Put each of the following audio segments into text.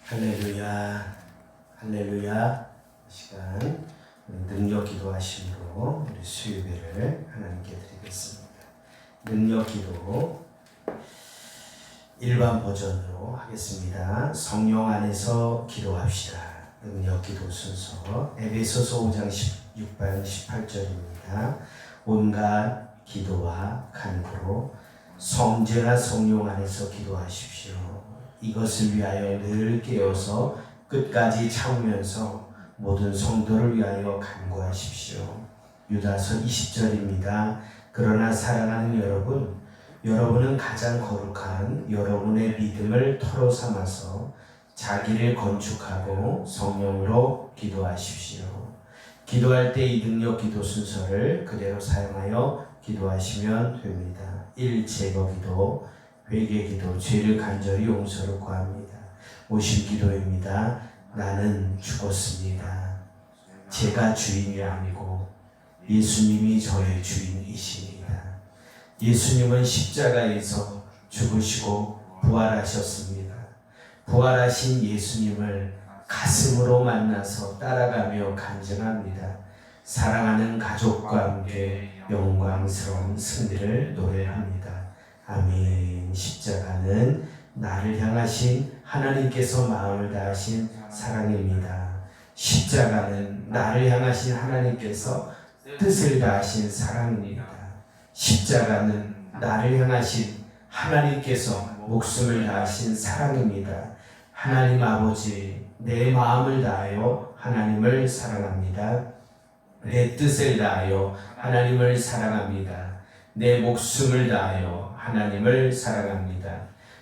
할렐루야, 할렐루야. 시간 능력 기도하심으로 우리 수요예배를 하나님께 드리겠습니다. 능력 기도 일반 버전으로 하겠습니다. 성령 안에서 기도합시다. 능력 기도 순서 에베소서 5장 16반 18절입니다. 온갖 기도와 간구로 성제나 성령 안에서 기도하십시오. 이것을 위하여 늘 깨어서 끝까지 참으면서 모든 성도를 위하여 간구하십시오. 유다서 20절입니다. 그러나 사랑하는 여러분, 여러분은 가장 거룩한 여러분의 믿음을 터로 삼아서 자기를 건축하고 성령으로 기도하십시오. 기도할 때 이 능력 기도 순서를 그대로 사용하여 기도하시면 됩니다. 1. 제거 기도, 회개 기도, 죄를 간절히 용서를 구합니다. 오실 기도입니다. 나는 죽었습니다. 제가 주인이 아니고 예수님이 저의 주인이십니다. 예수님은 십자가에서 죽으시고 부활하셨습니다. 부활하신 예수님을 가슴으로 만나서 따라가며 간증합니다. 사랑하는 가족과 함께 영광스러운 승리를 노래합니다. 아멘. 십자가는 나를 향하신 하나님께서 마음을 다하신 사랑입니다. 십자가는 나를 향하신 하나님께서 뜻을 다하신 사랑입니다. 십자가는 나를 향하신 하나님께서 목숨을 다하신 사랑입니다. 하나님 아버지, 내 마음을 다하여 하나님을 사랑합니다. 내 뜻을 다하여 하나님을 사랑합니다. 내 목숨을 다하여 하나님을 사랑합니다.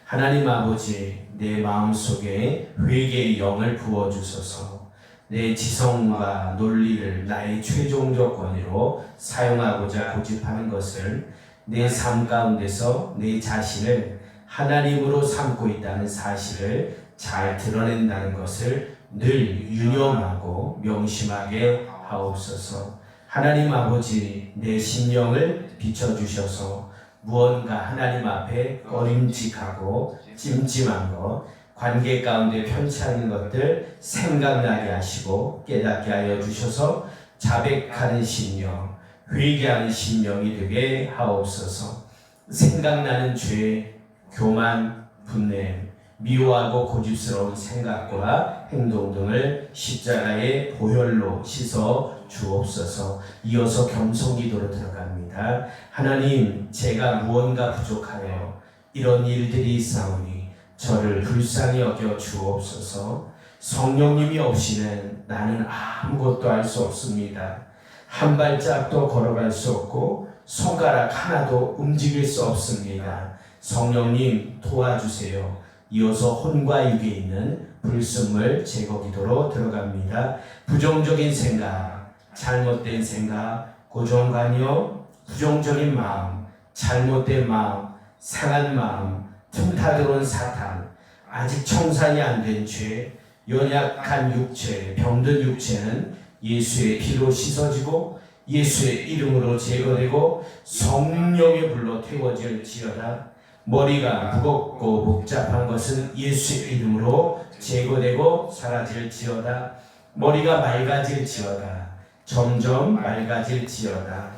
하나님 아버지, 내 마음속에 회개의 영을 부어주소서. 내 지성과 논리를 나의 최종적 권위로 사용하고자 고집하는 것을 내 삶 가운데서 내 자신을 하나님으로 삼고 있다는 사실을 잘 드러낸다는 것을 늘 유념하고 명심하게 하옵소서. 하나님 아버지, 내 심령을 비춰주셔서 무언가 하나님 앞에 꺼림직하고 찜찜한 것, 관계 가운데 편치 않은 것들 생각나게 하시고 깨닫게 하여 주셔서 자백하는 심령, 회개하는 심령이 되게 하옵소서. 생각나는 죄, 교만, 분냄, 미워하고 고집스러운 생각과 행동 등을 십자가의 보혈로 씻어 주옵소서. 이어서 겸손기도로 들어갑니다. 하나님, 제가 무언가 부족하여 이런 일들이 있사오니 저를 불쌍히 여겨 주옵소서. 성령님이 없이는 나는 아무것도 할 수 없습니다. 한 발짝도 걸어갈 수 없고 손가락 하나도 움직일 수 없습니다. 성령님 도와주세요. 이어서 혼과 육에 있는 불순물 제거 기도로 들어갑니다. 부정적인 생각, 잘못된 생각, 고정관념, 부정적인 마음, 잘못된 마음, 상한 마음, 틈타 들어온 사탄, 아직 청산이 안 된 죄, 연약한 육체, 병든 육체는 예수의 피로 씻어지고 예수의 이름으로 제거되고 성령의 불로 태워질지어다. 머리가 무겁고 복잡한 것은 예수의 이름으로 제거되고 사라질지어다. 머리가 맑아질지어다. 점점 맑아질지어다.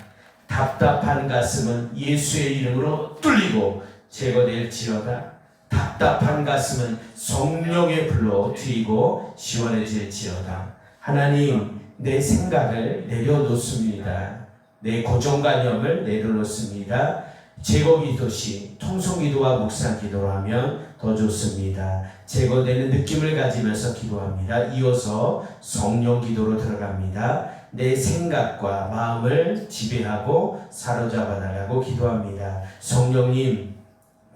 답답한 가슴은 예수의 이름으로 뚫리고 제거될지어다. 답답한 가슴은 성령의 불로 트이고 시원해질지어다. 하나님, 내 생각을 내려놓습니다. 내 고정관념을 내려놓습니다. 제거기도시 통성기도와 묵상기도로 하면 더 좋습니다. 제거되는 느낌을 가지면서 기도합니다. 이어서 성령기도로 들어갑니다. 내 생각과 마음을 지배하고 사로잡아 달라고 기도합니다. 성령님,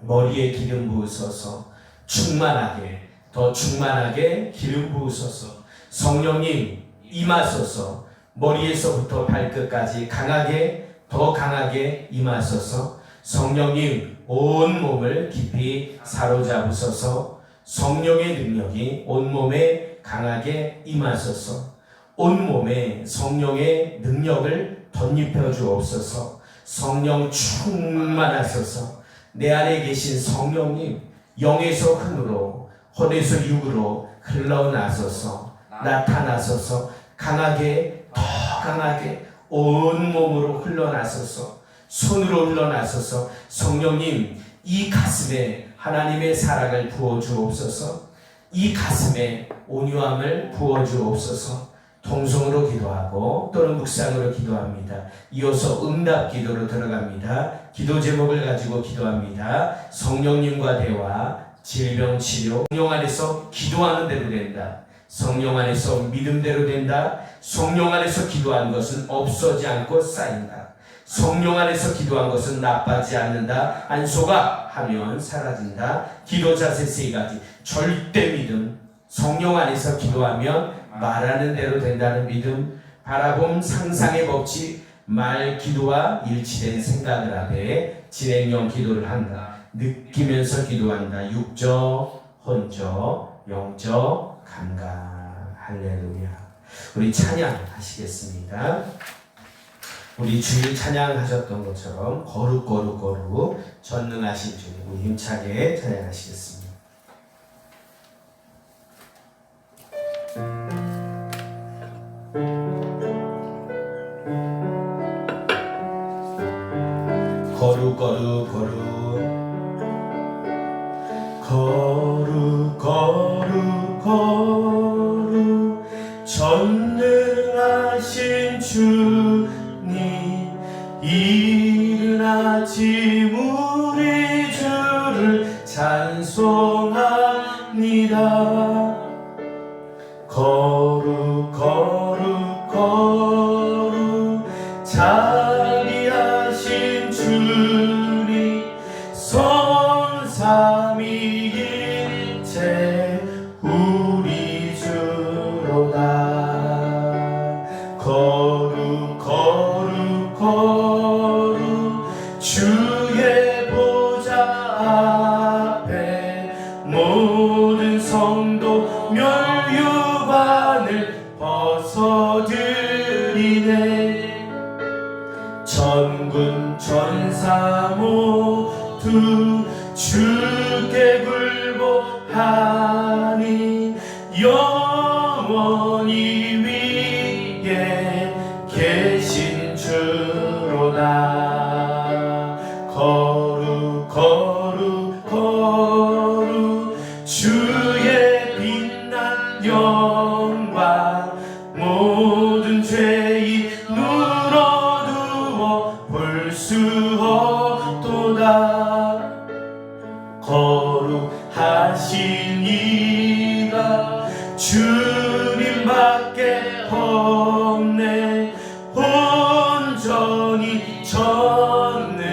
머리에 기름 부으소서. 충만하게, 더 충만하게 기름 부으소서. 성령님, 임하소서. 머리에서부터 발끝까지 강하게, 더 강하게 임하소서. 성령님, 온 몸을 깊이 사로잡으소서. 성령의 능력이 온 몸에 강하게 임하소서. 온 몸에 성령의 능력을 덧입혀 주옵소서. 성령 충만하소서. 내 안에 계신 성령님, 영에서 흥으로 혼에서 육으로 흘러나서서 나타나소서. 강하게, 더 강하게 온몸으로 흘러나서서, 손으로 흘러나서서 성령님 이 가슴에 하나님의 사랑을 부어주옵소서. 이 가슴에 온유함을 부어주옵소서. 통성으로 기도하고 또는 묵상으로 기도합니다. 이어서 응답 기도로 들어갑니다. 기도 제목을 가지고 기도합니다. 성령님과 대화, 질병 치료. 성령 안에서 기도하는 대로 된다. 성령 안에서 믿음대로 된다. 성령 안에서 기도한 것은 없어지지 않고 쌓인다. 성령 안에서 기도한 것은 나빠지지 않는다. 안소가 하면 사라진다. 기도 자세 3가지. 절대 믿음. 성령 안에서 기도하면 말하는 대로 된다는 믿음. 바라봄 상상의 법칙. 말 기도와 일치된 생각을 하되 진행형 기도를 한다. 느끼면서 기도한다. 육적, 혼적, 영적 감각. 할렐루야. 우리 찬양하시겠습니다. 우리 주일 찬양하셨던 것처럼 거룩 전능하신 주, 우리 힘차게 찬양하시겠습니다. 거룩 전능하신 주님, 이른 아침 우리 주를 찬송합니다. 거룩 자비하신 주님, 선삼위일체 우리 주로다. 거룩 주의 보좌 앞에 모든 성도 멸류관을 벗어드리네. 전군 전사 모두 주께 굴복하니 영원히 위에 계신 주로다. 거룩 주의 빛난 영광, 모든 죄인 눌어두어 볼 수 없도다. 거룩하신 이가 주님밖에 없네. 온전히 전능하신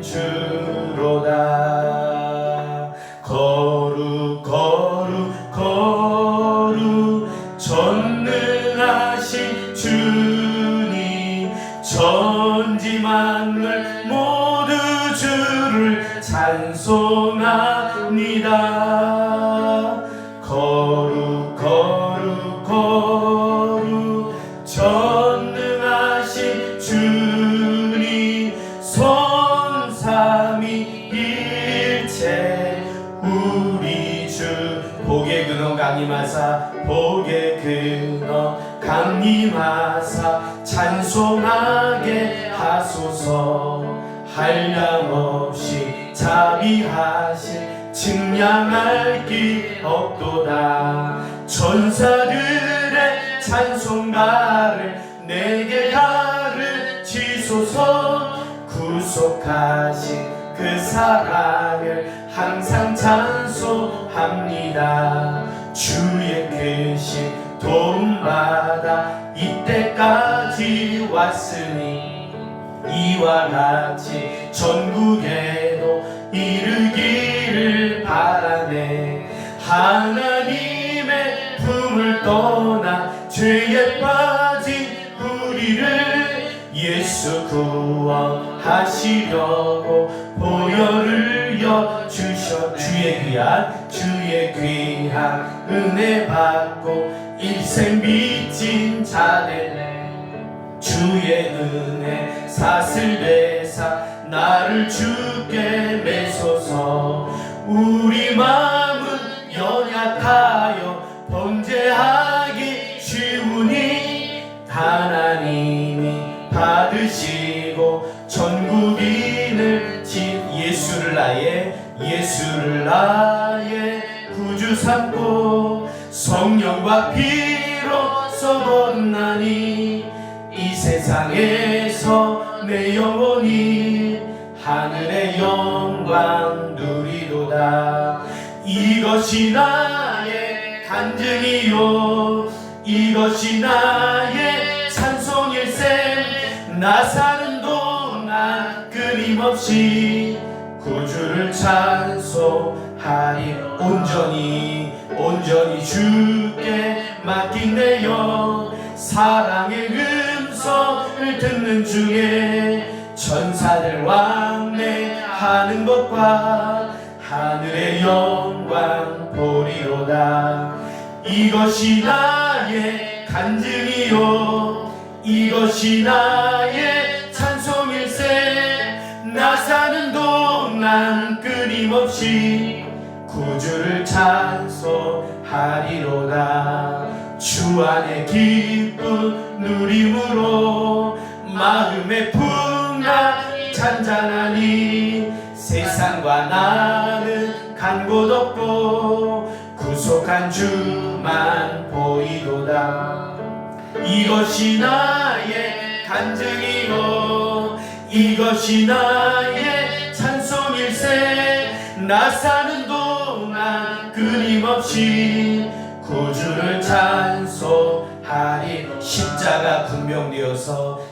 주로다. 거룩 전능하신 주님, 전지만물 모두 주를 찬송합니다. 거룩 전능하신 주님, 선삼위일체 우리 주. 복의 근원 강림하사, 복의 근원 강림하사, 찬송하게 하소서. 한량없이 자비하신 측량할 길 없도다. 전사들의 찬송가를 내게 가르치소서. 구속하신 그 사랑을 항상 찬송합니다. 주의 크신 도움받아 이때까지 왔으니 이와 같이 전국에도 이르기를 바라네. 하나님의 품을 떠나 죄에 빠진 우리를 예수 구원하시려고 보혈을 여주셔. 주의 귀한 은혜 받고 일생 빚진 자들네. 주의 은혜 사슬 대사 나를 주께 매소서. 우리 마음은 연약하여 범죄하기 쉬우니 하나님이 받으시고 전국인을 예수를 나의 구주 삼고 성령과 피로 썩었나니 이 세상에서 내 영혼이 하늘의 영광 누리도다. 이것이 나의 간증이요 이것이 나의 찬송일세. 나 사는 동안 끊임없이 구주를 찬송하리. 온전히 주께 맡긴 내 영 사랑의 음성을 듣는 중에 천사들 왕래하는 것과 하늘의 영광 보리로다. 이것이 나의 간증이요 이것이 나의 찬송일세. 나 사는 동안 끊임없이 구주를 찬송하리로다. 주 안에 기쁨 누림으로 마음의 풍랑이 잔잔하니 세상과 나는 간 곳 없고 구속한 주만 보이도다. 이것이 나의 간증이요 이것이 나의 찬송일세. 나 사는 동안 끊임없이 구주를 찬송하리.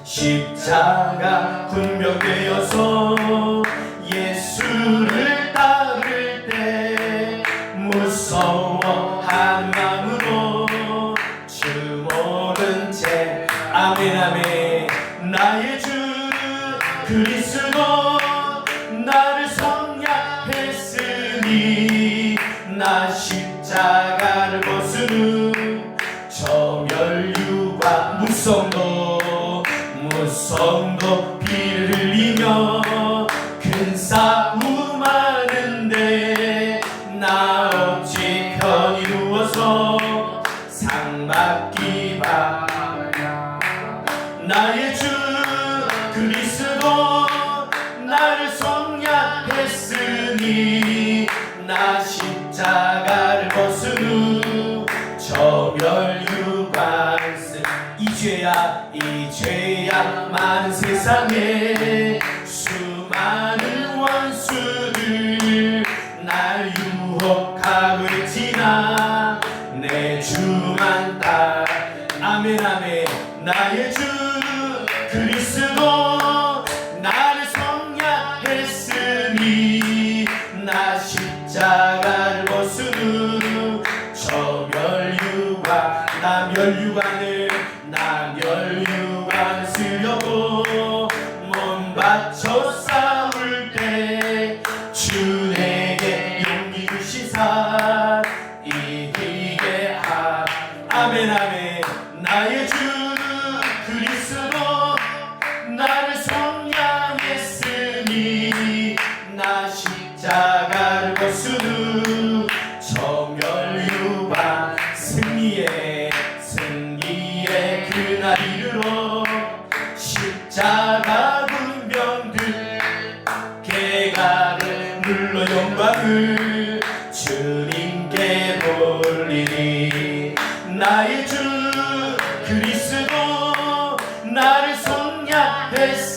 십자가 군병되어서 예수를 따를 때 무서워하는 마음으로 주 모른 채 아멘 아멘 나의 주 그리스도 나를 성량했으니 나 십자가를 벗은 후 저 멸류관 무성도 피를 흘리며 큰 싸움하는데 나 어찌 편히 누워서 상 받기 바라냐. 나의 주 그리스도 나를 성량했으니 나 십자가를 벗은 후 저 멸류관 이 죄야 많은 세상에 수많은 원수들 날 유혹하고 있지나 내 주만 따라 아멘 아멘 나의 주 그리스도 나를 성량했으니 나 십자가를 벗은 후 저 멸류관 나 멸류관을 쓰려고 몸 바쳐 싸울 때 주 내게 용기 주시사 이기게 아멘 아멘 나의 주 그리스도 나를 성량했으니 나 십자가를 벗은 후 저 멸류관 승리의 그날 이르러 십자가 군병들 개가를 눌러 영광을 주님께 돌리니 나의 주 그리스도 나를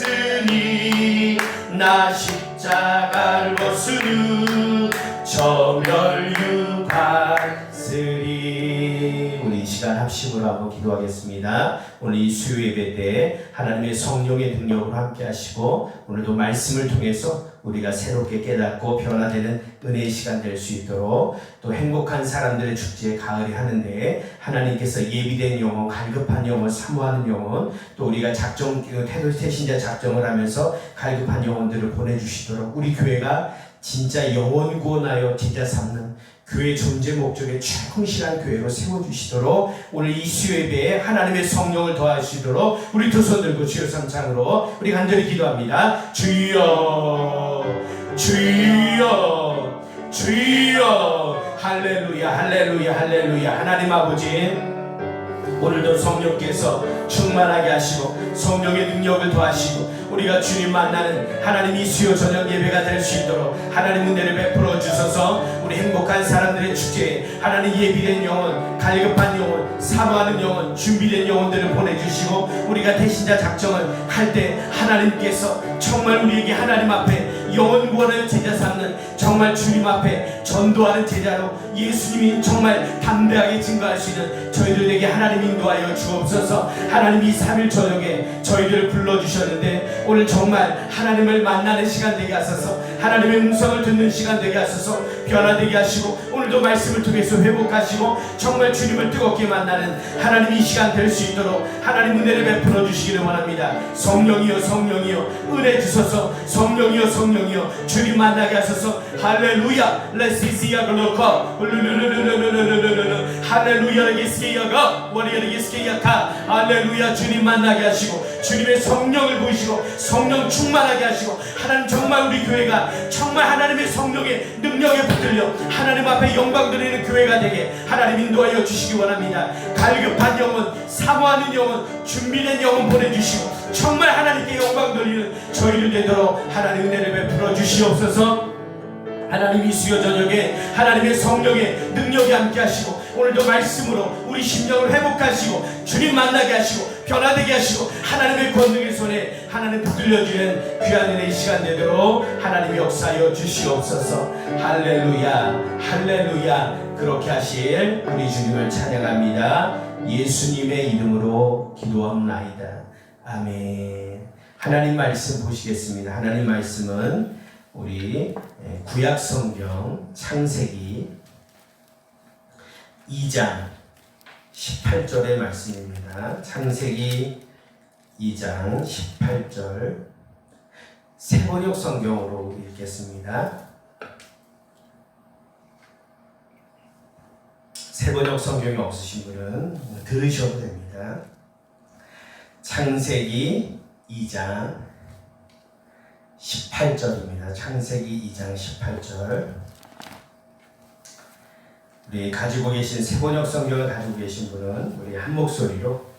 성량했으니 나 십자가를 벗은 후 저 멸류관 쓰리. 우리 이 시간 합심으로 한번 기도하겠습니다. 오늘 이 수요 예배 때 하나님의 성령의 능력으로 함께 하시고 오늘도 말씀을 통해서 우리가 새롭게 깨닫고 변화되는 은혜의 시간 될 수 있도록 또 행복한 사람들의 축제 가을이 하는데 하나님께서 예비된 영혼, 갈급한 영혼, 사모하는 영혼 또 우리가 태신자 작정을 하면서 갈급한 영혼들을 보내주시도록 우리 교회가 진짜 영혼 구원하여 제자 삼는 교회 존재 목적에 충실한 교회로 세워주시도록 오늘 이 수요 예배에 하나님의 성령을 더하시도록 우리 두 손 들고 주여 삼창으로 우리 간절히 기도합니다. 주여 주여 주여. 할렐루야 할렐루야 할렐루야. 하나님 아버지, 오늘도 성령께서 충만하게 하시고 성령의 능력을 더하시고 우리가 주님 만나는 하나님 이 수요 저녁 예배가 될 수 있도록 하나님 은혜를 베풀어 주셔서 우리 행복한 사람들의 축제에 하나님 예비된 영혼, 갈급한 영혼, 사모하는 영혼, 준비된 영혼들을 보내주시고 우리가 대신자 작정을 할 때 하나님께서 정말 우리에게 하나님 앞에 영혼 구원을 제자 삼는 정말 주님 앞에 전도하는 제자로 예수님이 정말 담대하게 증거할 수 있는 저희들에게 하나님 인도하여 주옵소서. 하나님 이 3일 저녁에 저희들을 불러주셨는데 오늘 정말 하나님을 만나는 시간 되게 하소서. 하나님의 음성을 듣는 시간 되게 하소서. 변화되게 하시고 오늘도 말씀을 통해서 회복하시고 정말 주님을 뜨겁게 만나는 하나님 이 시간 될 수 있도록 하나님 은혜를 베풀어 주시기를 원합니다. 성령이여 성령이여 은혜 주소서. 성령이여 성령이여 주님 만나게 하소서. 할렐루야 레시시야 글로커 할렐루야 레기스키야가 워리야 레기스키야가 할렐루야. 주님 만나게 하시고 주님의 성령을 보이시고 성령 충만하게 하시고 하나님 정말 우리 교회가 정말 하나님의 성령의 능력에 붙들려 하나님 앞에 영광 드리는 교회가 되게 하나님 인도하여 주시기 원합니다. 갈급한 영혼, 사모하는 영혼, 준비된 영혼 보내주시고 정말 하나님께 영광 돌리는 저희를 되도록 하나님 은혜를 베풀어 주시옵소서. 하나님 이 수요 저녁에 하나님의 성령의 능력이 함께 하시고 오늘도 말씀으로 우리 심령을 회복하시고 주님 만나게 하시고 변화되게 하시고 하나님의 권능의 손에 하나님 붙들려주는 귀한 은혜의 시간 되도록 하나님의 역사하여 주시옵소서. 할렐루야 할렐루야. 그렇게 하실 우리 주님을 찬양합니다. 예수님의 이름으로 기도합나이다. 아멘. 하나님 말씀 보시겠습니다. 하나님 말씀은 우리 구약 성경 창세기 2장 18절의 말씀입니다. 창세기 2장 18절 세번역 성경으로 읽겠습니다. 세번역 성경이 없으신 분은 들으셔도 됩니다. 창세기 2장 18절입니다. 창세기 2장 18절. 우리 가지고 계신 세번역 성경을 가지고 계신 분은 우리 한 목소리로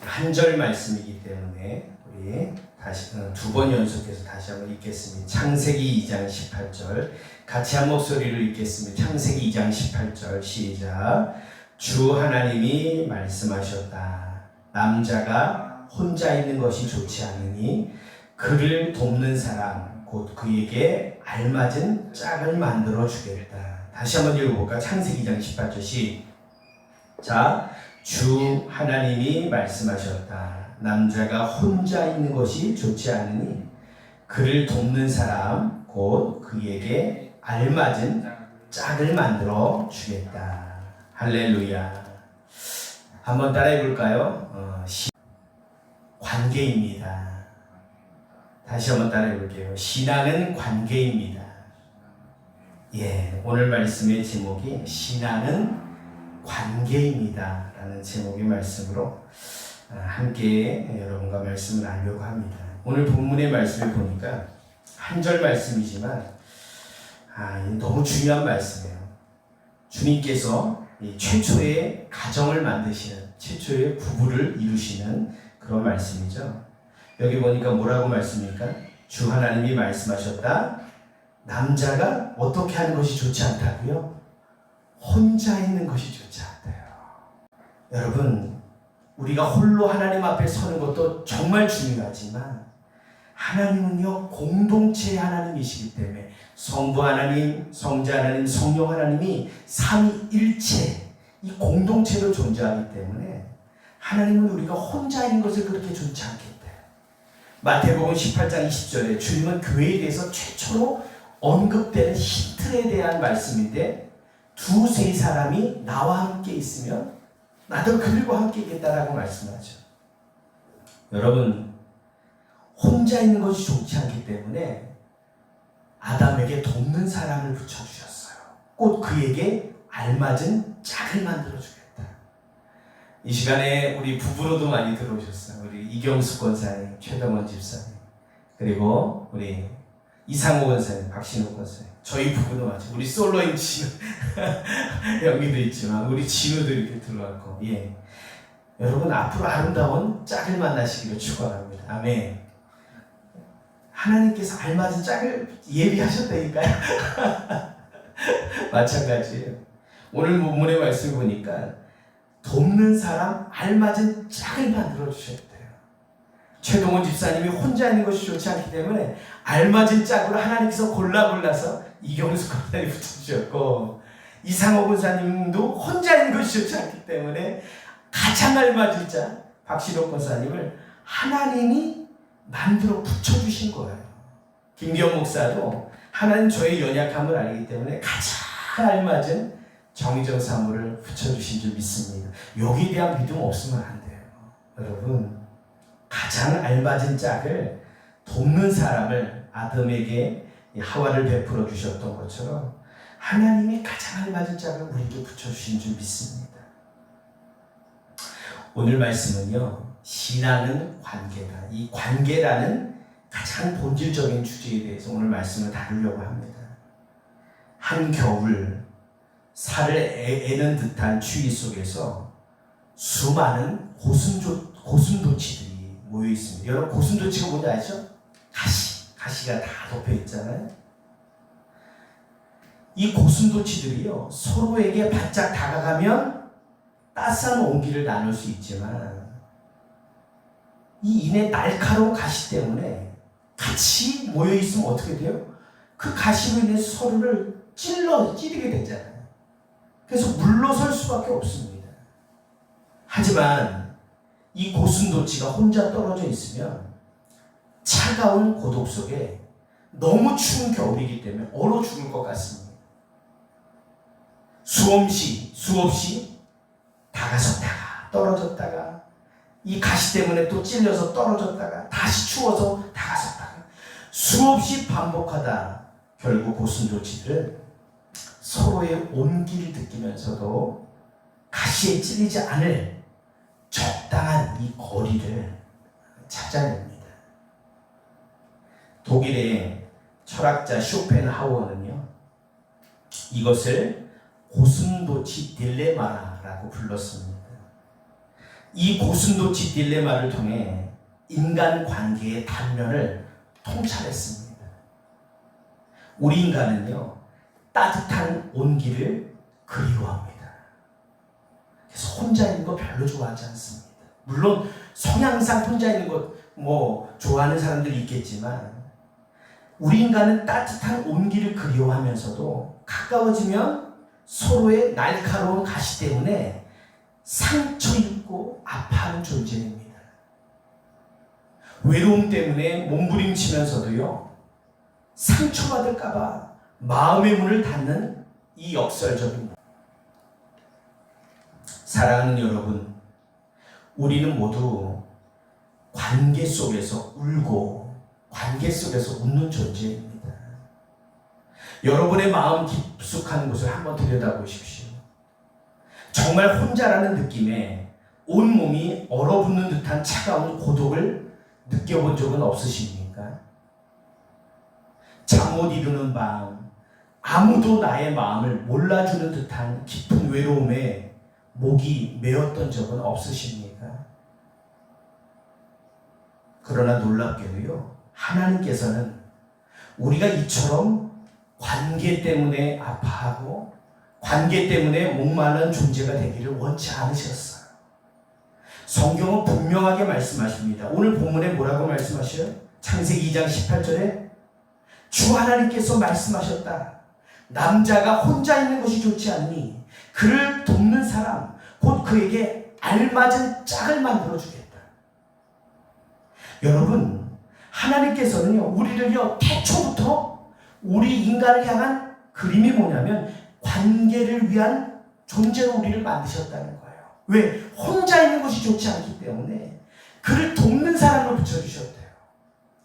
한 절 말씀이기 때문에 우리 다시 두 번 연속해서 다시 한번 읽겠습니다. 창세기 2장 18절 같이 한 목소리로 읽겠습니다. 창세기 2장 18절 시작. 주 하나님이 말씀하셨다. 남자가 혼자 있는 것이 좋지 않으니 그를 돕는 사람 곧 그에게 알맞은 짝을 만들어 주겠다. 다시 한번 읽어볼까? 창세기 2장 18절 시작. 주 하나님이 말씀하셨다. 남자가 혼자 있는 것이 좋지 않으니 그를 돕는 사람 곧 그에게 알맞은 짝을 만들어 주겠다. 할렐루야. 한번 따라해 볼까요? 관계입니다. 다시 한번 따라해 볼게요. 신앙은 관계입니다. 오늘 말씀의 제목이 신앙은 관계입니다 라는 제목의 말씀으로 함께 여러분과 말씀을 나누려고 합니다. 오늘 본문의 말씀을 보니까 한 절 말씀이지만 너무 중요한 말씀이에요. 주님께서 최초의 가정을 만드시는, 최초의 부부를 이루시는 그런 말씀이죠. 여기 보니까 뭐라고 말씀입니까? 주 하나님이 말씀하셨다. 남자가 어떻게 하는 것이 좋지 않다고요? 혼자 있는 것이 좋지 않대요. 여러분, 우리가 홀로 하나님 앞에 서는 것도 정말 중요하지만 하나님은요 공동체의 하나님이시기 때문에 성부 하나님, 성자 하나님, 성령 하나님이 삼위일체 이 공동체로 존재하기 때문에 하나님은 우리가 혼자 있는 것을 그렇게 좋지 않겠대요. 마태복음 18장 20절에 주님은 교회에 대해서 최초로 언급되는 히틀에 대한 말씀인데 두세 사람이 나와 함께 있으면 나도 그들과 함께 있겠다라고 말씀하죠. 여러분, 혼자 있는 것이 좋지 않기 때문에 아담에게 돕는 사람을 붙여주셨어요. 곧 그에게 알맞은 짝을 만들어주겠다. 이 시간에 우리 부부로도 많이 들어오셨어요. 우리 이경수 권사님, 최동원 집사님, 그리고 우리 이상호 권사님, 박신호 권사님, 저희 부부도 마찬가지. 우리 솔로인 진우 여기도 있지만 우리 진우도 이렇게 들어왔고, 예. 여러분 앞으로 아름다운 짝을 만나시기를 축원합니다. 아멘. 하나님께서 알맞은 짝을 예비하셨다니까요. 마찬가지예요. 오늘 본문의 말씀 보니까 돕는 사람 알맞은 짝을 만들어 주셨대요. 최동원 집사님이 혼자 있는 것이 좋지 않기 때문에 알맞은 짝으로 하나님께서 골라서 이경수 권사님 붙여주셨고, 이상호 권사님도 혼자 있는 것이 좋지 않기 때문에 가장 알맞은 짝 박신호 권사님을 하나님이 만들어 붙여주신 거예요. 김기현 목사도 하나님 저의 연약함을 알기 때문에 가장 알맞은 정의정 사모를 붙여주신 줄 믿습니다. 여기에 대한 믿음 없으면 안 돼요. 여러분, 가장 알맞은 짝을 돕는 사람을 아담에게 하와를 베풀어 주셨던 것처럼 하나님이 가장 알맞은 짝을 우리에게 붙여주신 줄 믿습니다. 오늘 말씀은요, 신앙은 관계다. 이 관계라는 가장 본질적인 주제에 대해서 오늘 말씀을 다루려고 합니다. 한겨울 살을 애는 듯한 추위 속에서 수많은 고슴도치들이 모여 있습니다. 여러분, 고슴도치가 뭔지 아시죠? 가시가 다 덮여 있잖아요. 이 고슴도치들이요, 서로에게 바짝 다가가면 따스한 온기를 나눌 수 있지만 이 인의 날카로운 가시 때문에 같이 모여 있으면 어떻게 돼요? 그 가시로 인해서 서로를 찌르게 되잖아요. 그래서 물러설 수밖에 없습니다. 하지만 이 고슴도치가 혼자 떨어져 있으면 차가운 고독 속에 너무 추운 겨울이기 때문에 얼어 죽을 것 같습니다. 수없이 다가섰다가 떨어졌다가 이 가시 때문에 또 찔려서 떨어졌다가 다시 추워서 다가섰다가 수없이 반복하다 결국 고슴도치들은 서로의 온기를 느끼면서도 가시에 찔리지 않을 적당한 이 거리를 찾아냅니다. 독일의 철학자 쇼펜하우어는요, 이것을 고슴도치 딜레마라고 불렀습니다. 이 고슴도치 딜레마를 통해 인간관계의 단면을 통찰했습니다. 우리 인간은요, 따뜻한 온기를 그리워합니다. 그래서 혼자 있는 거 별로 좋아하지 않습니다. 물론 성향상 혼자 있는 것 좋아하는 사람들이 있겠지만 우리 인간은 따뜻한 온기를 그리워하면서도 가까워지면 서로의 날카로운 가시 때문에 상처 입고 아파하는 존재입니다. 외로움 때문에 몸부림치면서도요, 상처받을까봐 마음의 문을 닫는 이 역설적입니다. 사랑하는 여러분, 우리는 모두 관계 속에서 울고 관계 속에서 웃는 존재입니다. 여러분의 마음 깊숙한 곳을 한번 들여다보십시오. 정말 혼자라는 느낌에 온몸이 얼어붙는 듯한 차가운 고독을 느껴본 적은 없으십니까? 잠 못 이루는 밤, 아무도 나의 마음을 몰라주는 듯한 깊은 외로움에 목이 메었던 적은 없으십니까? 그러나 놀랍게도요, 하나님께서는 우리가 이처럼 관계 때문에 아파하고 관계 때문에 목마른 존재가 되기를 원치 않으셨어요. 성경은 분명하게 말씀하십니다. 오늘 본문에 뭐라고 말씀하셔요? 창세기 2장 18절에 주 하나님께서 말씀하셨다. 남자가 혼자 있는 것이 좋지 않니? 그를 돕는 사람, 곧 그에게 알맞은 짝을 만들어주겠다. 여러분, 하나님께서는요, 우리를요, 태초부터 우리 인간을 향한 그림이 뭐냐면 관계를 위한 존재로 우리를 만드셨다는 거예요. 왜? 혼자 있는 것이 좋지 않기 때문에 그를 돕는 사람을 붙여주셨대요.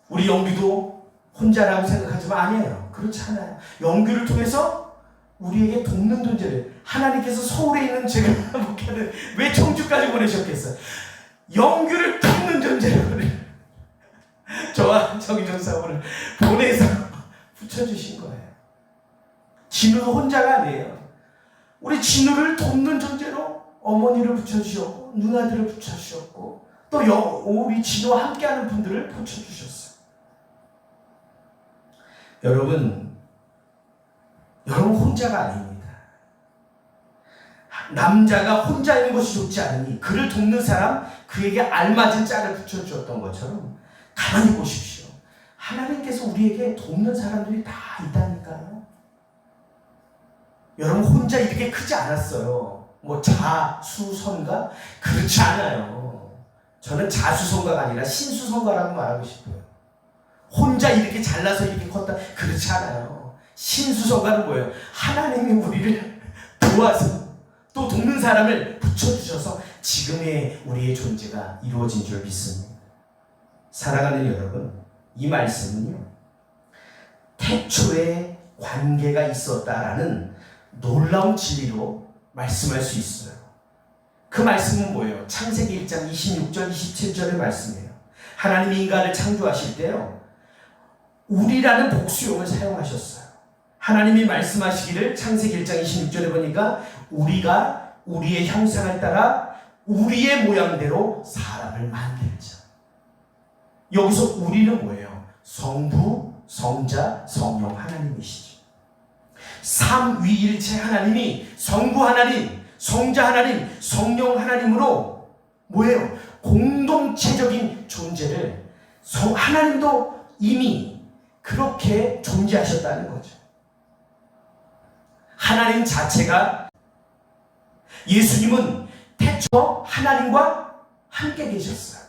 우리 영규도 혼자라고 생각하지만 아니에요. 그렇지 않아요. 영규를 통해서 우리에게 돕는 존재를, 하나님께서 서울에 있는 제가 목회는 왜 청주까지 보내셨겠어요? 영규를 돕는 존재를 저와 정의정 사모를 보내서 붙여주신 거예요. 진우도 혼자가 아니에요. 우리 진우를 돕는 존재로 어머니를 붙여주셨고 누나들을 붙여주셨고 또 우리 진우와 함께하는 분들을 붙여주셨어요. 여러분 혼자가 아닙니다. 남자가 혼자 있는 것이 좋지 않으니 그를 돕는 사람, 그에게 알맞은 짝을 붙여주었던 것처럼 가만히 보십시오. 하나님께서 우리에게 돕는 사람들이 다 있다니까요. 여러분 혼자 이렇게 크지 않았어요. 뭐 자수성가? 그렇지 않아요. 저는 자수성가가 아니라 신수성가라고 말하고 싶어요. 혼자 이렇게 잘나서 이렇게 컸다? 그렇지 않아요. 신수성가는 뭐예요? 하나님이 우리를 도와서 또 돕는 사람을 붙여주셔서 지금의 우리의 존재가 이루어진 줄 믿습니다. 사랑하는 여러분, 이 말씀은요, 태초에 관계가 있었다라는 놀라운 진리로 말씀할 수 있어요. 그 말씀은 뭐예요? 창세기 1장 26절 27절의 말씀이에요. 하나님이 인간을 창조하실 때요, 우리라는 복수용을 사용하셨어요. 하나님이 말씀하시기를 창세기 1장 26절에 보니까 우리가 우리의 형상을 따라 우리의 모양대로 사람을 만들자. 여기서 우리는 뭐예요? 성부, 성자, 성령 하나님이시죠. 삼위일체 하나님이 성부 하나님, 성자 하나님, 성령 하나님으로 뭐예요? 공동체적인 존재를 하나님도 이미 그렇게 존재하셨다는 거죠. 하나님 자체가, 예수님은 태초 하나님과 함께 계셨어요.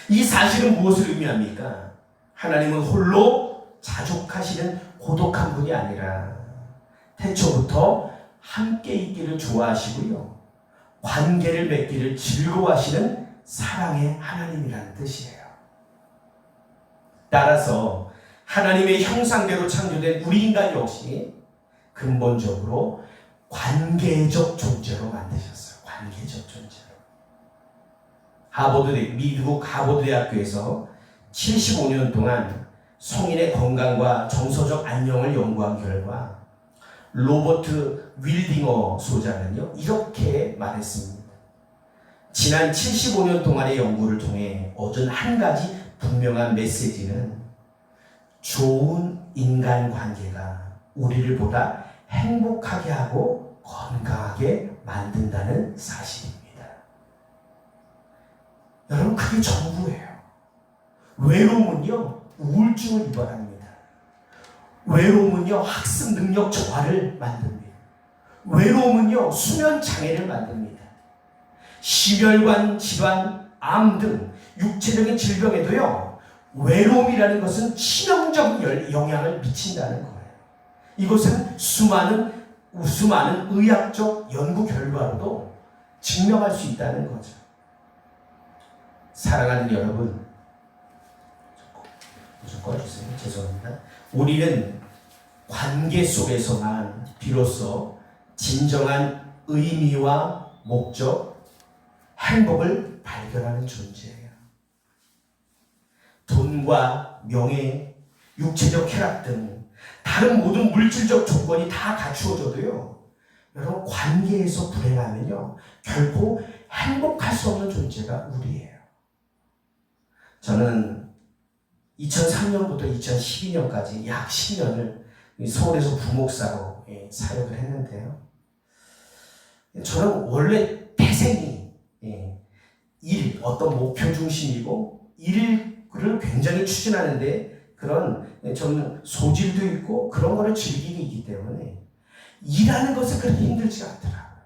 이 사실은 무엇을 의미합니까? 하나님은 홀로 자족하시는 고독한 분이 아니라 태초부터 함께 있기를 좋아하시고요, 관계를 맺기를 즐거워하시는 사랑의 하나님이라는 뜻이에요. 따라서 하나님의 형상대로 창조된 우리 인간 역시 근본적으로 관계적 존재로 만드셨어요. 관계적 존재로. 미국 하버드 대학교에서 75년 동안 성인의 건강과 정서적 안녕을 연구한 결과 로버트 윌딩어 소장은요, 이렇게 말했습니다. 지난 75년 동안의 연구를 통해 얻은 한 가지 분명한 메시지는 좋은 인간관계가 우리를 보다 행복하게 하고 건강하게 만든다는 사실입니다. 여러분, 그게 전부예요. 외로움은요, 우울증을 유발합니다. 외로움은요, 학습 능력 저하를 만듭니다. 외로움은요, 수면 장애를 만듭니다. 심혈관 질환, 암 등 육체적인 질병에도요, 외로움이라는 것은 치명적인 영향을 미친다는 거예요. 이것은 수많은 의학적 연구 결과로도 증명할 수 있다는 거죠. 사랑하는 여러분, 좀 꺼주세요. 죄송합니다. 우리는 관계 속에서만 비로소 진정한 의미와 목적, 행복을 발견하는 존재예요. 돈과 명예, 육체적 쾌락 등 다른 모든 물질적 조건이 다 갖추어져도요, 여러분, 관계에서 불행하면요, 결코 행복할 수 없는 존재가 우리예요. 저는 2003년부터 2012년까지 약 10년을 서울에서 부목사로 사역을 했는데요, 저는 원래 태생이 어떤 목표 중심이고 일을 굉장히 추진하는데 그런 저는 소질도 있고 그런 거를 즐기기 있기 때문에 일하는 것은 그렇게 힘들지 않더라고요.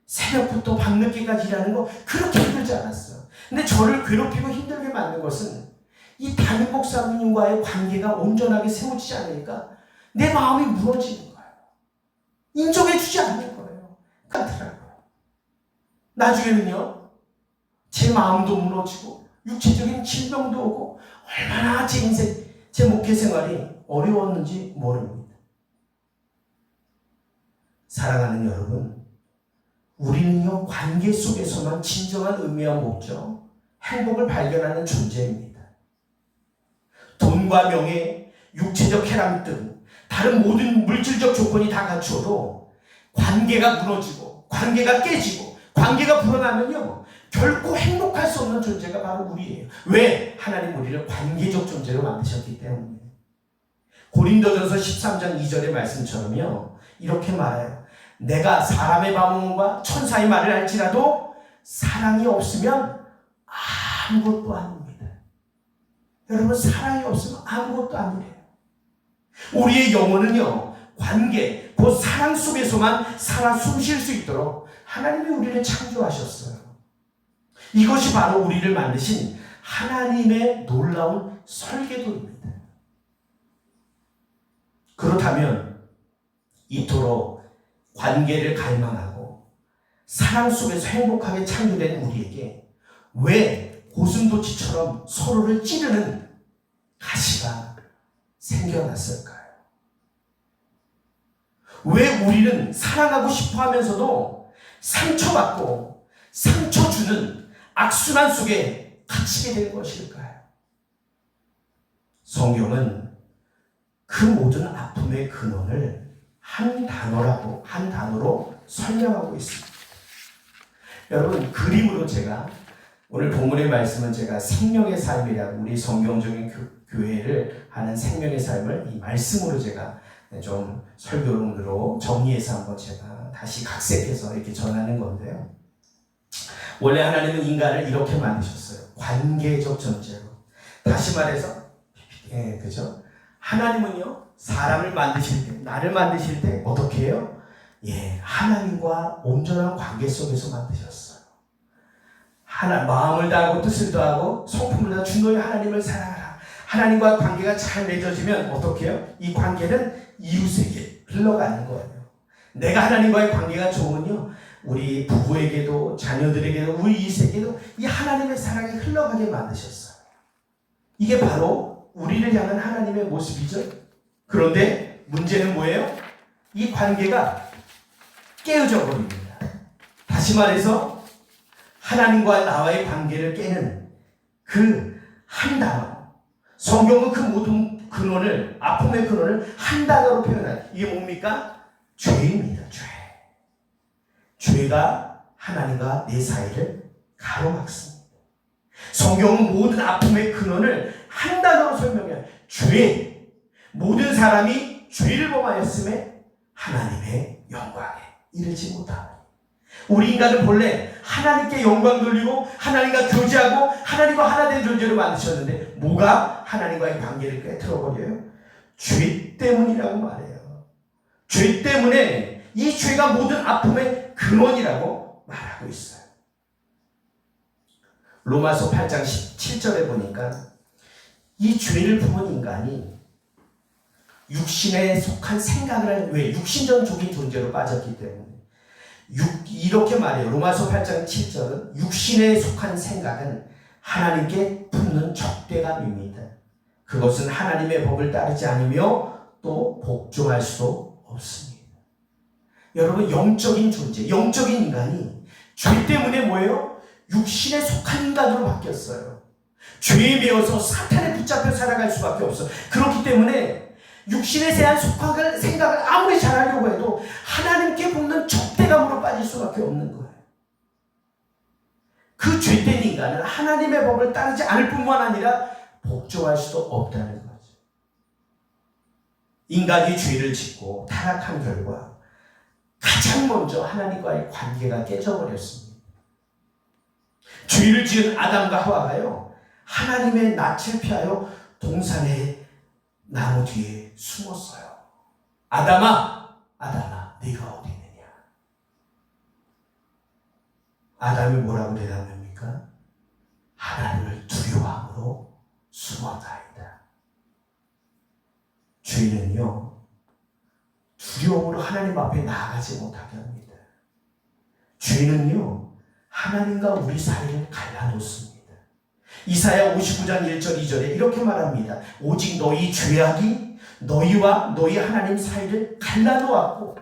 새벽부터 밤늦게까지 일하는 거 그렇게 힘들지 않았어요. 근데 저를 괴롭히고 힘들게 만든 것은 이 담임 목사님과의 관계가 온전하게 세워지지 않으니까 내 마음이 무너지는 거예요. 인정해주지 않는 거예요. 그렇더라고요. 나중에는요, 제 마음도 무너지고 육체적인 질병도 오고 얼마나 제 인생, 제 목회 생활이 어려웠는지 모릅니다. 사랑하는 여러분, 우리는요, 관계 속에서만 진정한 의미와 목적, 행복을 발견하는 존재입니다. 돈과 명예, 육체적 쾌락 등 다른 모든 물질적 조건이 다 갖추어도 관계가 무너지고 관계가 깨지고 관계가 불어나면요 결코 행복할 수 없는 존재가 바로 우리예요. 왜? 하나님 우리를 관계적 존재로 만드셨기 때문에. 고린도전서 13장 2절의 말씀처럼요 이렇게 말해요. 내가 사람의 방언과 천사의 말을 할지라도 사랑이 없으면 아무것도 아닙니다. 여러분 사랑이 없으면 아무것도 아니래요. 우리의 영혼은요 관계 그 사랑 속에서만 살아 숨쉴 수 있도록 하나님이 우리를 창조하셨어요. 이것이 바로 우리를 만드신 하나님의 놀라운 설계도입니다. 그렇다면 이토록 관계를 갈망하고 사랑 속에서 행복하게 창조된 우리에게 왜 고슴도치처럼 서로를 찌르는 가시가 생겨났을까요? 왜 우리는 사랑하고 싶어 하면서도 상처받고 상처 주는 악순환 속에 갇히게 된 것일까요? 성경은 그 모든 아픔의 근원을 한 단어로 설명하고 있습니다. 여러분 그림으로 제가 오늘 본문의 말씀은 제가 생명의 삶이라고 우리 성경적인 교회를 하는 생명의 삶을 이 말씀으로 제가 좀 설교론으로 정리해서 한번 제가 다시 각색해서 이렇게 전하는 건데요. 원래 하나님은 인간을 이렇게 만드셨어요. 관계적 존재로. 다시 말해서 그죠? 하나님은요 사람을 만드실 때, 나를 만드실 때 어떻게 해요? 하나님과 온전한 관계 속에서 만드셨어요. 마음을 다하고 뜻을 다하고 성품을 다하고 주 너의 하나님을 사랑하라. 하나님과 관계가 잘 맺어지면 어떻게 해요? 이 관계는 이웃에게 흘러가는 거예요. 내가 하나님과의 관계가 좋으면요 우리 부부에게도 자녀들에게도 우리 이웃에게도 이 하나님의 사랑이 흘러가게 만드셨어요. 이게 바로 우리를 향한 하나님의 모습이죠. 그런데 문제는 뭐예요? 이 관계가 깨어져 버립니다. 다시 말해서 하나님과 나와의 관계를 깨는 그 한 단어, 성경은 그 모든 근원을, 아픔의 근원을 한 단어로 표현해요. 이게 뭡니까? 죄입니다. 죄가 하나님과 내 사이를 가로막습니다. 성경은 모든 아픔의 근원을 한 단어로 설명해요. 죄. 모든 사람이 죄를 범하였음에 하나님의 영광에 이르지 못하니. 우리 인간은 본래 하나님께 영광 돌리고 하나님과 교제하고 하나님과 하나 된 존재로 만드셨는데 뭐가 하나님과의 관계를 깨트려버려요? 죄 때문이라고 말해요. 죄 때문에 이 죄가 모든 아픔의 근원이라고 말하고 있어요. 로마서 8장 17절에 보니까 이 죄를 품은 인간이 육신에 속한 생각을 할 왜 육신적인 존재로 빠졌기 때문에 이렇게 말해요. 로마서 8장 7절은 육신에 속한 생각은 하나님께 품는 적대감입니다. 그것은 하나님의 법을 따르지 않으며 또 복종할 수도 없습니다. 여러분 영적인 존재, 영적인 인간이 죄 때문에 뭐예요? 육신에 속한 인간으로 바뀌었어요. 죄에 매여서 사탄에 붙잡혀 살아갈 수밖에 없어요. 그렇기 때문에 육신에 대한 속한 생각을 아무리 잘하려고 해도 하나님께 붙는 적대감으로 빠질 수밖에 없는 거예요. 그 죄된 인간은 하나님의 법을 따르지 않을 뿐만 아니라 복종할 수도 없다는 거죠. 인간이 죄를 짓고 타락한 결과 가장 먼저 하나님과의 관계가 깨져버렸습니다. 죄를 지은 아담과 하와가요 하나님의 낯을 피하여 동산의 나무 뒤에 숨었어요. 아담아, 네가 어디 있느냐? 아담이 뭐라고 대답합니까? 하나님을 두려워함으로 숨었다이다. 죄는요 두려움으로 하나님 앞에 나아가지 못하게 합니다. 죄는요 하나님과 우리 사이를 갈라놓습니다. 이사야 59장 1절 2절에 이렇게 말합니다. 오직 너희 죄악이 너희와 너희 하나님 사이를 갈라놓았고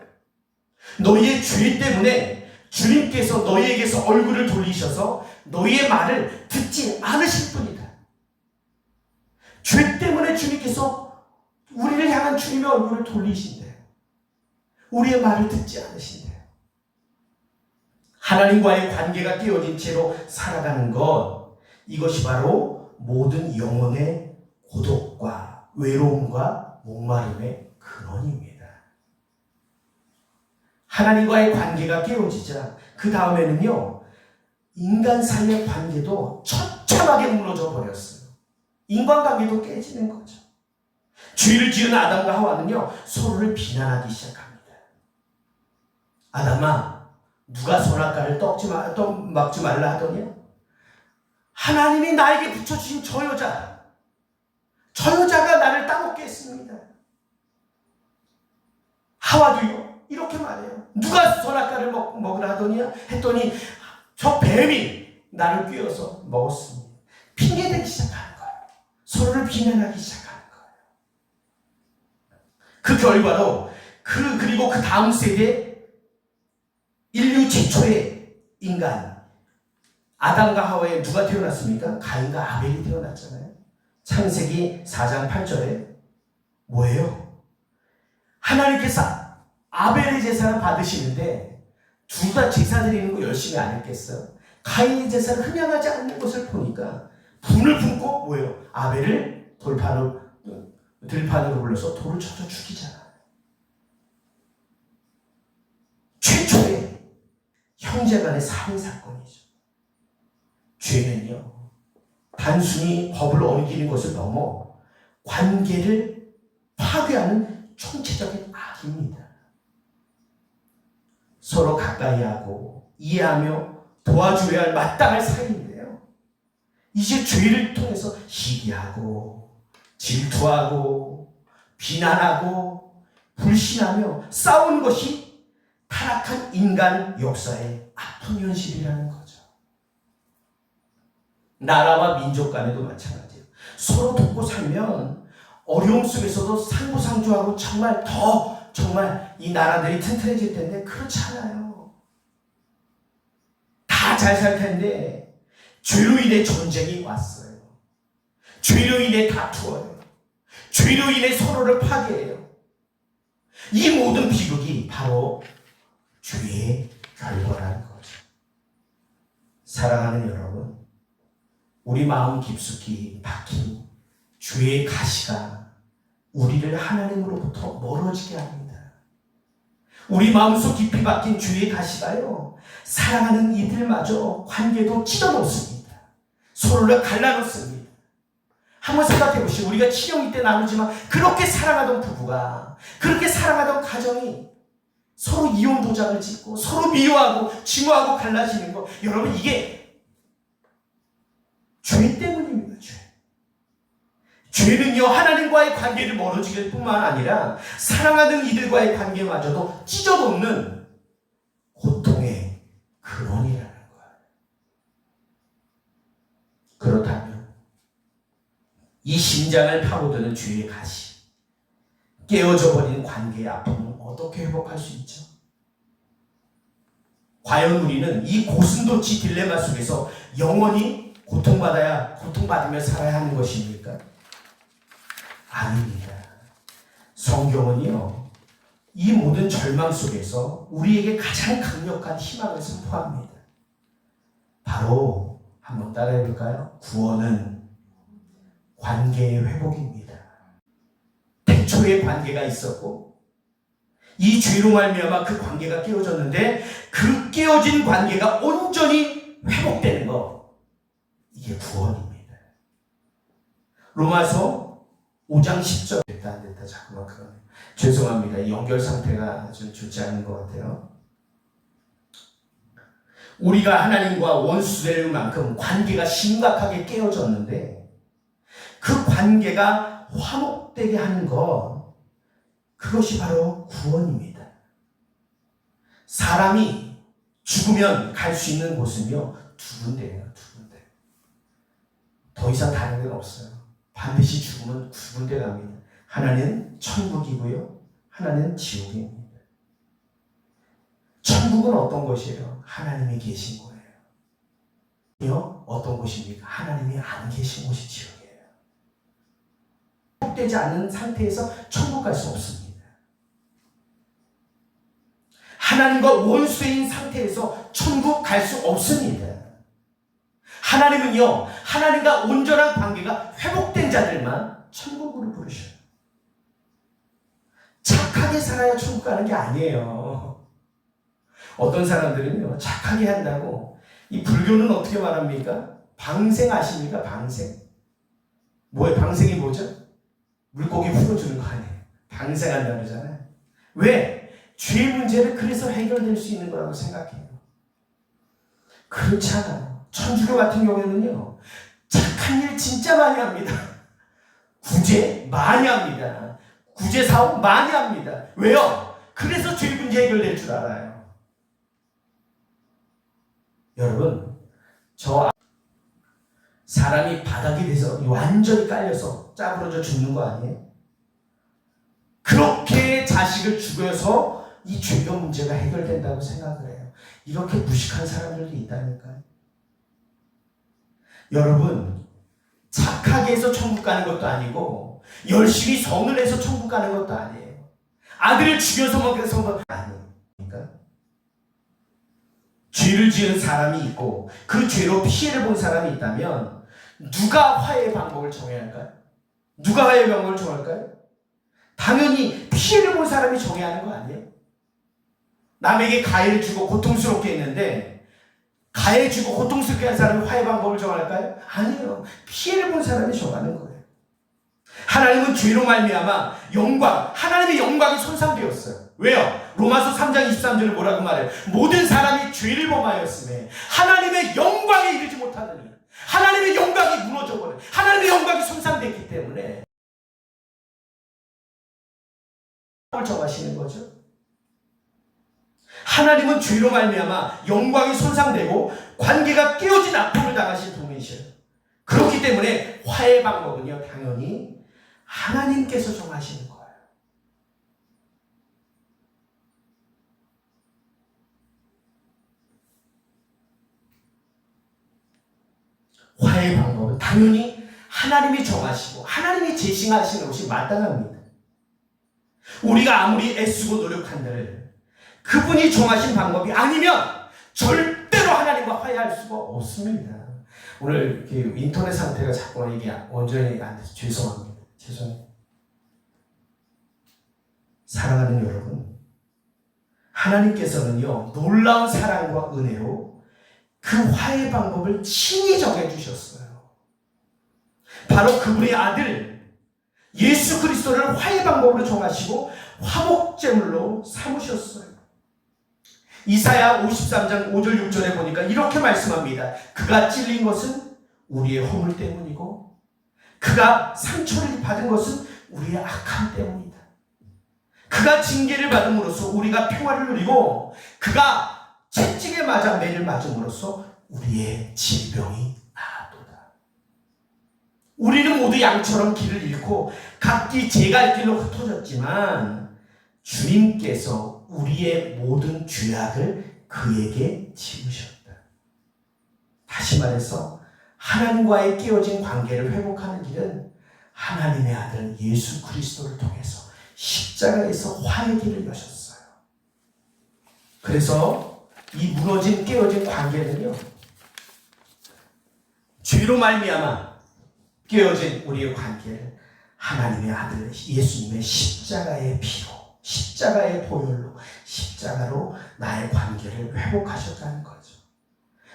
너희의 죄 때문에 주님께서 너희에게서 얼굴을 돌리셔서 너희의 말을 듣지 않으실 뿐이다. 죄 때문에 주님께서 우리를 향한 주님의 얼굴을 돌리신대요. 우리의 말을 듣지 않으신대요. 하나님과의 관계가 깨어진 채로 살아가는 것, 이것이 바로 모든 영혼의 고독과 외로움과 목마름의 근원입니다. 하나님과의 관계가 깨어지자 그 다음에는요, 인간 사이의 관계도 처참하게 무너져 버렸어요. 인간관계도 깨지는 거죠. 죄를 지은 아담과 하와는요, 서로를 비난하기 시작합니다. 아담아, 누가 선악과를 떡 막지 말라 하더냐? 하나님이 나에게 붙여주신 저 여자가 나를 따먹게 했습니다. 하와도요, 이렇게 말해요. 누가 선악과를 먹으라 하더냐? 했더니 저 뱀이 나를 꿰어서 먹었습니다. 핑계대기 시작하는 거예요. 서로를 비난하기 시작하는 거예요. 그 결과로 그리고 그 다음 세대 인류 최초의 인간 아담과 하와에 누가 태어났습니까? 가인과 아벨이 태어났잖아요. 창세기 4장 8절에 뭐예요? 하나님께서 아벨의 제사를 받으시는데 둘 다 제사 드리는 거 열심히 안 했겠어요? 가인의 제사를 흠양하지 않는 것을 보니까 분을 품고 뭐예요? 아벨을 들판으로 불러서 돌을 쳐서 죽이잖아요. 최초의 형제간의 살인 사건이죠. 죄는요, 단순히 법을 어기는 것을 넘어 관계를 파괴하는 총체적인 악입니다. 서로 가까이하고 이해하며 도와줘야 할 마땅할 사이인데요, 이제 죄를 통해서 시기하고 질투하고 비난하고 불신하며 싸우는 것이 타락한 인간 역사의 아픈 현실이라는 거죠. 나라와 민족 간에도 마찬가지예요. 서로 돕고 살면 어려움 속에서도 상부상조하고 정말 이 나라들이 튼튼해질 텐데 그렇지 않아요. 다 잘 살 텐데 죄로 인해 전쟁이 왔어요. 죄로 인해 다투어요. 죄로 인해 서로를 파괴해요. 이 모든 비극이 바로 죄의 결과라는 거죠. 사랑하는 여러분, 우리 마음 깊숙이 박힌 죄의 가시가 우리를 하나님으로부터 멀어지게 합니다. 우리 마음속 깊이 박힌 죄의 가시가요, 사랑하는 이들마저 관계도 찢어놓습니다. 서로를 갈라놓습니다. 한번 생각해 보시오. 우리가 친형이 때 나누지만 그렇게 사랑하던 부부가, 그렇게 사랑하던 가정이 서로 이혼 도장을 찍고 서로 미워하고 증오하고 갈라지는 거, 여러분 이게 죄 때문입니다. 죄는요, 하나님과의 관계를 멀어지게 뿐만 아니라 사랑하는 이들과의 관계마저도 찢어놓는 고통의 근원이라는 거예요. 그렇다면 이 심장을 파고드는 죄의 가시, 깨어져 버린 관계의 아픔을 어떻게 회복할 수 있죠? 과연 우리는 이 고슴도치 딜레마 속에서 영원히 고통받으며 살아야 하는 것입니까? 아닙니다. 성경은요, 이 모든 절망 속에서 우리에게 가장 강력한 희망을 선포합니다. 바로 한번 따라해 볼까요? 구원은 관계의 회복입니다. 태초에 관계가 있었고 이 죄로 말미암아 그 관계가 깨어졌는데 그 깨어진 관계가 온전히 회복되는 것, 이게 구원입니다. 로마서 5장 10절 됐다 안 됐다 자꾸만 그러네. 죄송합니다. 연결 상태가 좀 좋지 않은 것 같아요. 우리가 하나님과 원수될 만큼 관계가 심각하게 깨어졌는데 그 관계가 화목되게 하는 것, 그것이 바로 구원입니다. 사람이 죽으면 갈 수 있는 곳은요, 두 군데예요. 두 군데. 더 이상 다른 데는 없어요. 반드시 죽으면 두 군데 갑니다. 하나는 천국이고요, 하나는 지옥입니다. 천국은 어떤 곳이에요? 하나님이 계신 거예요. 어떤 곳입니까? 하나님이 안 계신 곳이 지옥이에요. 회복되지 않는 상태에서 천국 갈 수 없습니다. 하나님과 원수인 상태에서 천국 갈 수 없습니다. 하나님은요, 하나님과 온전한 관계가 회복된 자들만 천국으로 부르셔요. 착하게 살아야 천국 가는 게 아니에요. 어떤 사람들은요, 착하게 한다고, 이 불교는 어떻게 말합니까? 방생 아십니까? 방생. 뭐예요? 방생이 뭐죠? 물고기 풀어주는 거 아니에요. 방생한다고 그러잖아요. 왜? 죄 문제를 그래서 해결될 수 있는 거라고 생각해요. 그렇지 않아요. 천주교 같은 경우에는요, 착한 일 진짜 많이 합니다. 구제 많이 합니다. 구제 사업 많이 합니다. 왜요? 그래서 죄 문제 해결될 줄 알아요. 여러분, 사람이 바닥이 돼서 완전히 깔려서 짜부러져 죽는 거 아니에요? 그렇게 자식을 죽여서 이 죄가 문제가 해결된다고 생각을 해요. 이렇게 무식한 사람들도 있다니까요. 여러분, 착하게 해서 천국 가는 것도 아니고 열심히 성을 해서 천국 가는 것도 아니에요. 아들을 죽여서 먹여서 아니니까. 죄를 지은 사람이 있고 그 죄로 피해를 본 사람이 있다면 누가 화해의 방법을 정해야 할까요? 누가 화해의 방법을 정할까요? 당연히 피해를 본 사람이 정해야 하는 거 아니에요? 남에게 가해를 주고 고통스럽게 했는데 가해 주고 고통스럽게 한 사람이 화해 방법을 정할까요? 아니에요. 피해를 본 사람이 정하는 거예요. 하나님은 죄로 말미암아 하나님의 영광이 손상되었어요. 왜요? 로마서 3장 23절에 뭐라고 말해요? 모든 사람이 죄를 범하였음에 하나님의 영광에 이르지 못하느니 하나님의 영광이 무너져버려요. 하나님의 영광이 손상됐기 때문에 정하시는 거죠. 하나님은 죄로 말미암아 영광이 손상되고 관계가 깨어진 아픔을 당하신 분이셔요. 그렇기 때문에 화해 방법은요, 당연히 하나님께서 정하시는 거예요. 화해 방법은 당연히 하나님이 정하시고 하나님이 제시하시는 것이 마땅합니다. 우리가 아무리 애쓰고 노력한들 그분이 정하신 방법이 아니면 절대로 하나님과 화해할 수가 없습니다. 오늘 인터넷 상태가 자꾸 이게 온전히 안 돼서 죄송합니다. 죄송해요. 사랑하는 여러분, 하나님께서는요, 놀라운 사랑과 은혜로 그 화해 방법을 친히 정해주셨어요. 바로 그분의 아들 예수 그리스도를 화해 방법으로 정하시고 화목제물로 삼으셨어요. 이사야 53장 5절 6절에 보니까 이렇게 말씀합니다. 그가 찔린 것은 우리의 허물 때문이고 그가 상처를 받은 것은 우리의 악함 때문이다. 그가 징계를 받음으로써 우리가 평화를 누리고 그가 채찍에 맞아 매를 맞음으로써 우리의 질병이 나았도다. 우리는 모두 양처럼 길을 잃고 각기 제갈 길로 흩어졌지만 주님께서 우리의 모든 죄악을 그에게 지우셨다. 다시 말해서 하나님과의 깨어진 관계를 회복하는 길은 하나님의 아들 예수 그리스도를 통해서 십자가에서 화해의 길을 여셨어요. 그래서 이 무너진 깨어진 관계는요, 죄로 말미암아 깨어진 우리의 관계를 하나님의 아들 예수님의 십자가의 피로, 십자가의 보혈로, 십자가로 나의 관계를 회복하셨다는 거죠.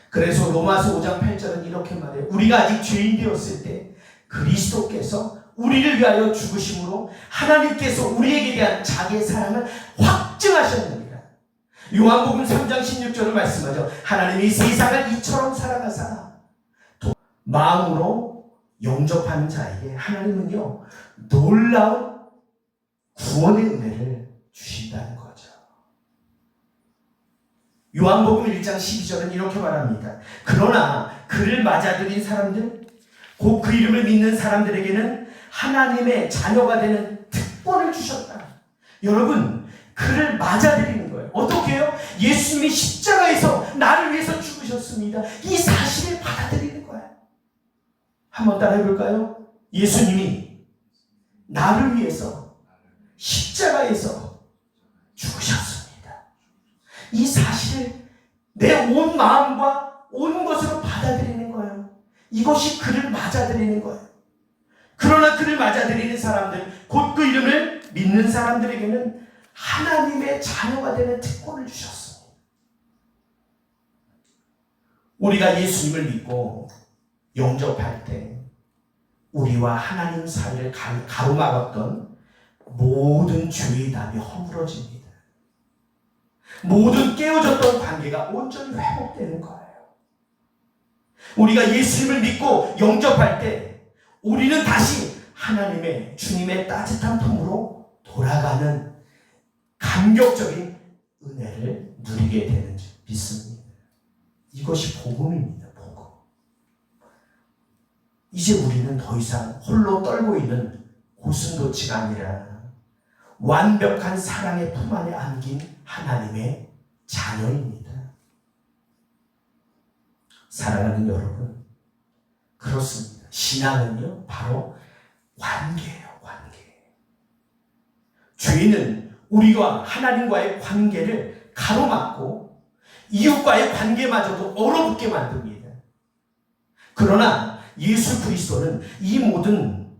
그래서 로마서 5장 8절은 이렇게 말해요. 우리가 아직 죄인 되었을 때 그리스도께서 우리를 위하여 죽으심으로 하나님께서 우리에게 대한 자기의 사랑을 확증하셨느니라. 요한복음 3장 16절을 말씀하죠. 하나님이 세상을 이처럼 사랑하사 마음으로 영접하는 자에게 하나님은요, 놀라운 구원의 은혜를 주신다는 거죠. 요한복음 1장 12절은 이렇게 말합니다. 그러나 그를 맞아들인 사람들, 곧 그 이름을 믿는 사람들에게는 하나님의 자녀가 되는 특권을 주셨다. 여러분, 그를 맞아들이는 거예요. 어떻게 해요? 예수님이 십자가에서 나를 위해서 죽으셨습니다. 이 사실을 받아들이는 거예요. 한번 따라해 볼까요? 예수님이 나를 위해서 십자가에서 죽으셨습니다. 이 사실을 내 온 마음과 온 것으로 받아들이는 거예요. 이것이 그를 맞아들이는 거예요. 그러나 그를 맞아들이는 사람들, 곧 그 이름을 믿는 사람들에게는 하나님의 자녀가 되는 특권을 주셨습니다. 우리가 예수님을 믿고 영접할 때 우리와 하나님 사이를 가로막았던 모든 죄의 담이 허물어집니다. 모든 깨어졌던 관계가 온전히 회복되는 거예요. 우리가 예수님을 믿고 영접할 때 우리는 다시 하나님의 주님의 따뜻한 품으로 돌아가는 감격적인 은혜를 누리게 되는 줄 믿습니다. 이것이 복음입니다. 복음. 이제 우리는 더 이상 홀로 떨고 있는 고슴도치가 아니라 완벽한 사랑의 품 안에 안긴 하나님의 자녀입니다. 사랑하는 여러분, 그렇습니다. 신앙은요, 바로 관계예요, 관계. 죄는 우리와 하나님과의 관계를 가로막고 이웃과의 관계마저도 얼어붙게 만듭니다. 그러나 예수 그리스도는 이 모든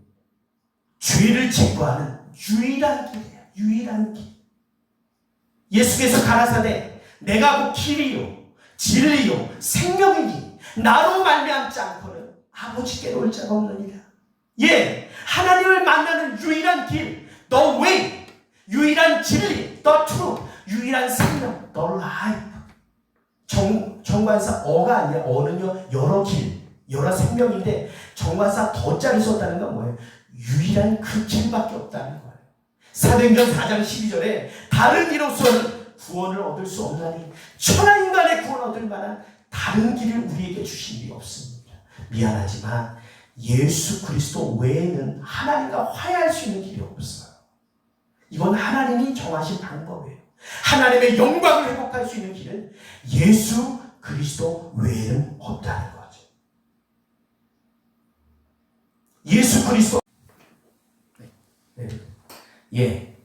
죄를 제거하는 유일한 길이에요. 유일한 길. 예수께서 가라사대 내가 곧 길이요 진리요 생명이니 나로 말미암지 않고는 아버지께로 올 자가 없느니라. 예, 하나님을 만나는 유일한 길, the way, 유일한 진리, the truth, 유일한 생명, the life. 정관사 어가 아니라 어는요 여러 길, 여러 생명인데 정관사 더자를 썼다는 건 뭐예요? 유일한 그 길밖에 없다는 거예요. 사도행전 4장 12절에 다른 이로서는 구원을 얻을 수 없나니 천하인간의 구원 얻을 만한 다른 길을 우리에게 주신 일이 없습니다. 미안하지만 예수 그리스도 외에는 하나님과 화해할 수 있는 길이 없어요. 이건 하나님이 정하신 방법이에요. 하나님의 영광을 회복할 수 있는 길은 예수 그리스도 외에는 없다는 거죠. 예수 그리스도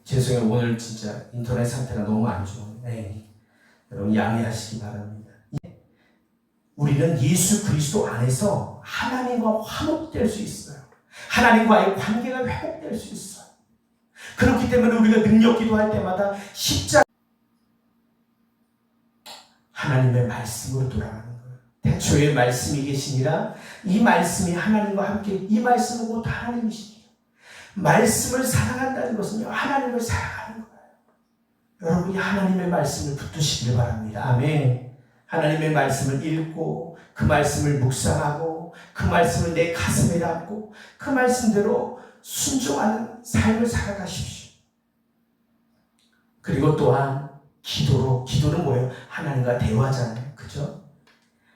죄송해요. 오늘 진짜 인터넷 상태가 너무 안 좋아요. 여러분 양해하시기 바랍니다. 우리는 예수 그리스도 안에서 하나님과 화목될 수 있어요. 하나님과의 관계가 회복될 수 있어요. 그렇기 때문에 우리가 능력 기도할 때마다 십자가 하나님의 말씀으로 돌아가는 거예요. 태초에 말씀이 계시니라. 이 말씀이 하나님과 함께, 이 말씀은 곧 하나님이시니라. 말씀을 사랑한다는 것은요, 하나님을 사랑하는 거예요. 여러분이 하나님의 말씀을 붙드시길 바랍니다. 아멘. 하나님의 말씀을 읽고 그 말씀을 묵상하고 그 말씀을 내 가슴에 담고 그 말씀대로 순종하는 삶을 살아가십시오. 그리고 또한 기도는 뭐예요? 하나님과 대화잖아요. 그죠?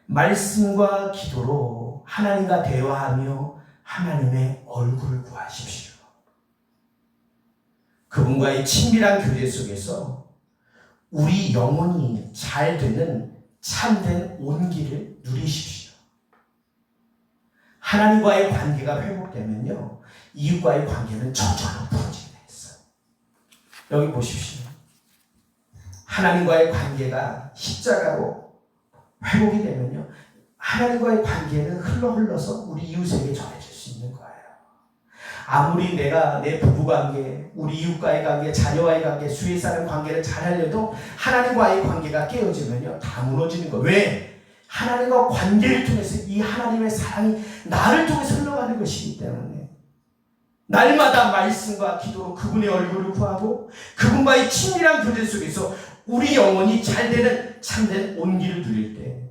말씀과 기도로 하나님과 대화하며 하나님의 얼굴을 구하십시오. 그분과의 친밀한 교제 속에서 우리 영혼이 잘 되는 참된 온기를 누리십시오. 하나님과의 관계가 회복되면요, 이웃과의 관계는 저절로 풀어지게 되겠어요. 여기 보십시오. 하나님과의 관계가 십자가로 회복이 되면요, 하나님과의 관계는 흘러서 우리 이웃에게 전해질 수 있는 거예요. 아무리 내가 내 부부관계, 우리 이웃과의 관계, 자녀와의 관계, 주위에 사는 관계를 잘하려도 하나님과의 관계가 깨어지면요, 다 무너지는 거예요. 왜? 하나님과 관계를 통해서 이 하나님의 사랑이 나를 통해서 흘러가는 것이기 때문에 날마다 말씀과 기도로 그분의 얼굴을 구하고 그분과의 친밀한 교제 속에서 우리 영혼이 잘 되는 참된 온기를 누릴 때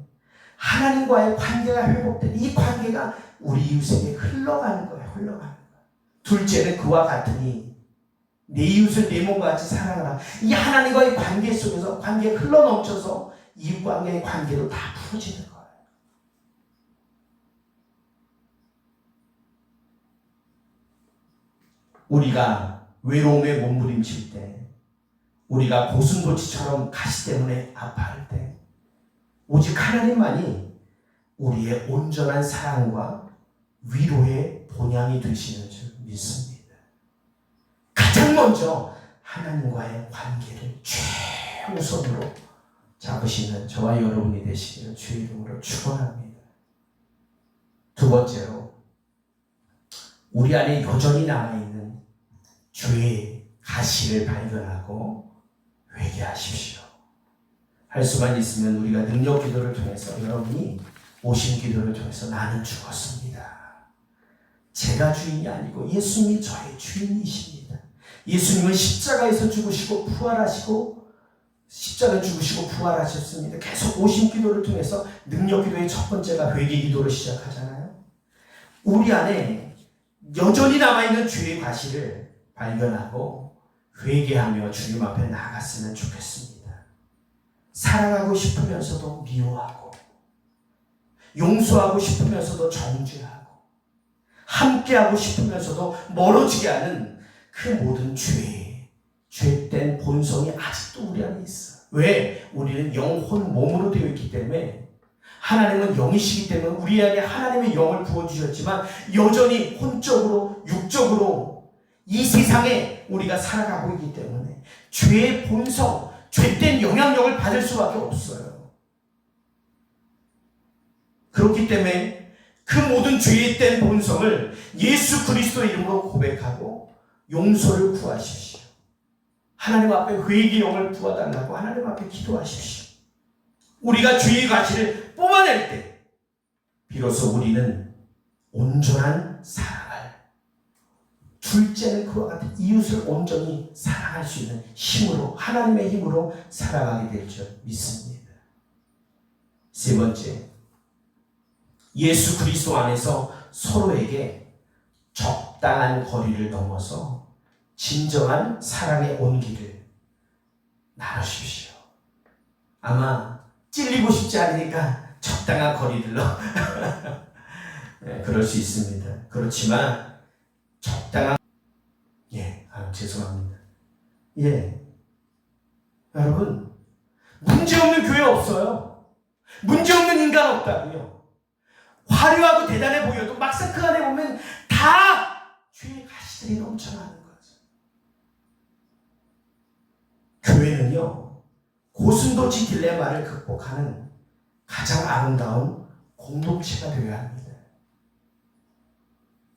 하나님과의 관계가 회복된 이 관계가 우리 이웃에게 흘러가는 거예요. 흘러가는 거예요. 둘째는 그와 같으니 내 이웃을 내 몸과 같이 사랑하라. 이 하나님과의 관계 속에서 관계가 흘러넘쳐서 이웃과의 관계로 다 풀어지는 거예요. 우리가 외로움에 몸부림칠 때, 우리가 고슴도치처럼 가시 때문에 아파할 때 오직 하나님만이 우리의 온전한 사랑과 위로의 본향이 되시는 줄 믿습니다. 먼저 하나님과의 관계를 최우선으로 잡으시는 저와 여러분이 되시기를 주의 이름으로 축원합니다. 두 번째로, 우리 안에 여전히 남아있는 죄의 가시를 발견하고 회개하십시오. 할 수만 있으면 우리가 능력 기도를 통해서, 여러분이 오신 기도를 통해서 나는 죽었습니다. 제가 주인이 아니고 예수님이 저의 주인이십니다. 예수님은 십자가에서 죽으시고 부활하시고, 십자가에 죽으시고 부활하셨습니다. 계속 오신 기도를 통해서 능력 기도의 첫 번째가 회개 기도를 시작하잖아요. 우리 안에 여전히 남아있는 죄의 과실을 발견하고 회개하며 주님 앞에 나아갔으면 좋겠습니다. 사랑하고 싶으면서도 미워하고, 용서하고 싶으면서도 정죄하고, 함께하고 싶으면서도 멀어지게 하는 그 모든 죄된 본성이 아직도 우리 안에 있어요. 왜? 우리는 영혼 몸으로 되어 있기 때문에, 하나님은 영이시기 때문에 우리 안에 하나님의 영을 부어주셨지만 여전히 혼적으로, 육적으로 이 세상에 우리가 살아가고 있기 때문에 죄의 본성, 죄된 영향력을 받을 수밖에 없어요. 그렇기 때문에 그 모든 죄된 본성을 예수 그리스도의 이름으로 고백하고 용서를 구하십시오. 하나님 앞에 회개의 영을 부어달라고 하나님 앞에 기도하십시오. 우리가 죄의 가시를 뽑아낼 때 비로소 우리는 온전한 사랑을, 둘째는 그와 같은 이웃을 온전히 사랑할 수 있는 힘으로, 하나님의 힘으로 살아가게 될 줄 믿습니다. 세 번째, 예수 그리스도 안에서 서로에게 적당한 거리를 넘어서 진정한 사랑의 온기를 나누십시오. 아마 찔리고 싶지 않으니까 적당한 거리들로 네, 그럴 수 있습니다. 그렇지만 적당한, 죄송합니다. 여러분, 문제없는 교회 없어요. 문제없는 인간 없다고요. 화려하고 대단해 보여도 막상 그 안에 보면 다 죄의 가시들이 넘쳐나는 거죠. 교회는요, 고슴도치 딜레마를 극복하는 가장 아름다운 공동체가 되어야 합니다.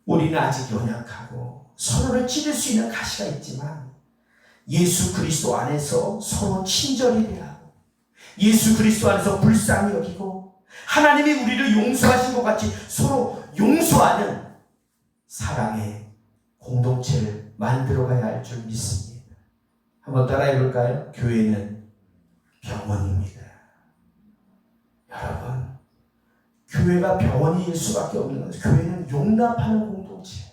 우리는 아직 연약하고 서로를 찌를 수 있는 가시가 있지만 예수 그리스도 안에서 서로 친절히 대하고, 예수 그리스도 안에서 불쌍히 여기고, 하나님이 우리를 용서하신 것 같이 서로 용서하는 사랑의 공동체를 만들어가야 할 줄 믿습니다. 한번 따라해 볼까요? 교회는 병원입니다. 여러분, 교회가 병원일 수밖에 없는 것은 교회는 용납하는 공동체예요.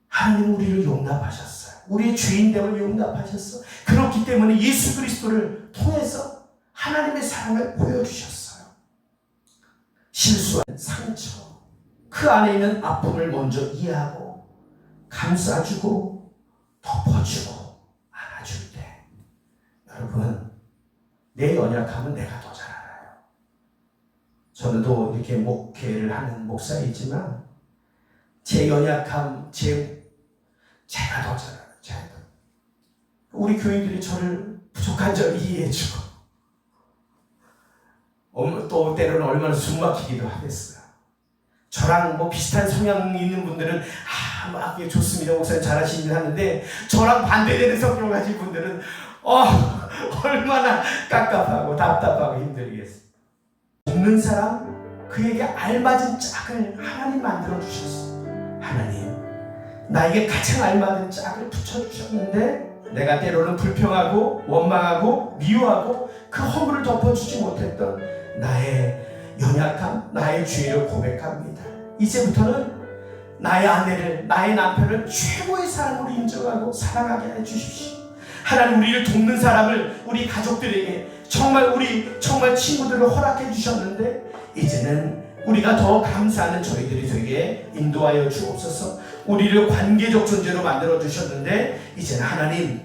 하나님 우리를 용납하셨어요. 우리의 죄인됨을 용납하셨어. 그렇기 때문에 예수 그리스도를 통해서 하나님의 사랑을 보여주셨어요. 실수한 상처, 그 안에 있는 아픔을 먼저 이해하고 감싸주고 덮어주고 안아줄 때, 여러분, 내 연약함은 내가 더 잘 알아요. 저도 이렇게 목회를 하는 목사이지만 제 연약함, 제가 더 잘 알아요. 우리 교인들이 저를 부족한 점을 이해해주고, 또 때로는 얼마나 숨막히기도 하겠어요. 저랑 비슷한 성향이 있는 분들은 막 좋습니다, 목사님 잘하시긴 하는데, 저랑 반대되는 성격을 가진 분들은 얼마나 깝깝하고 답답하고 힘들겠어요. 돕는 사람, 그에게 알맞은 짝을 하나님 만들어 주셨어요. 하나님, 나에게 가장 알맞은 짝을 붙여주셨는데 내가 때로는 불평하고 원망하고 미워하고 그 허물을 덮어주지 못했던 나의 연약함, 나의 죄를 고백합니다. 이제부터는 나의 아내를, 나의 남편을 최고의 사람으로 인정하고 사랑하게 해주십시오. 하나님, 우리를 돕는 사람을 우리 가족들에게 정말 친구들을 허락해 주셨는데, 이제는 우리가 더 감사하는 저희들이 되게 인도하여 주옵소서. 우리를 관계적 존재로 만들어 주셨는데, 이제는 하나님,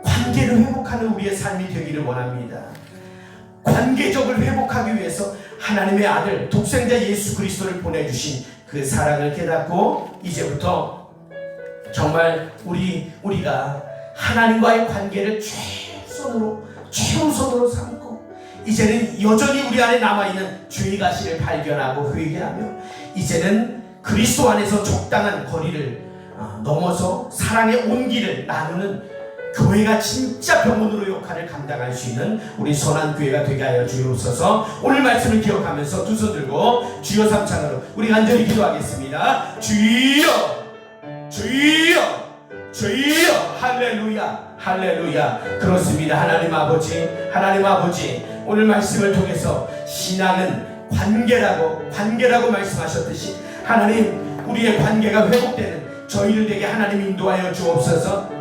관계를 회복하는 우리의 삶이 되기를 원합니다. 관계적을 회복하기 위해서 하나님의 아들 독생자 예수 그리스도를 보내주신 그 사랑을 깨닫고, 이제부터 정말 우리가 하나님과의 관계를 최우선으로 삼고 이제는 여전히 우리 안에 남아있는 죄의 가시를 발견하고 회개하며 이제는 그리스도 안에서 적당한 거리를 넘어서 사랑의 온기를 나누는 교회가 진짜 병원으로 역할을 감당할 수 있는 우리 선한 교회가 되게 하여 주옵소서. 오늘 말씀을 기억하면서 두 손 들고 주여 삼창으로 우리 간절히 기도하겠습니다. 주여 주여 주여 할렐루야 할렐루야. 그렇습니다. 하나님 아버지 오늘 말씀을 통해서 신앙은 관계라고 말씀하셨듯이 하나님 우리의 관계가 회복되는 저희를 되게 하나님 인도하여 주옵소서.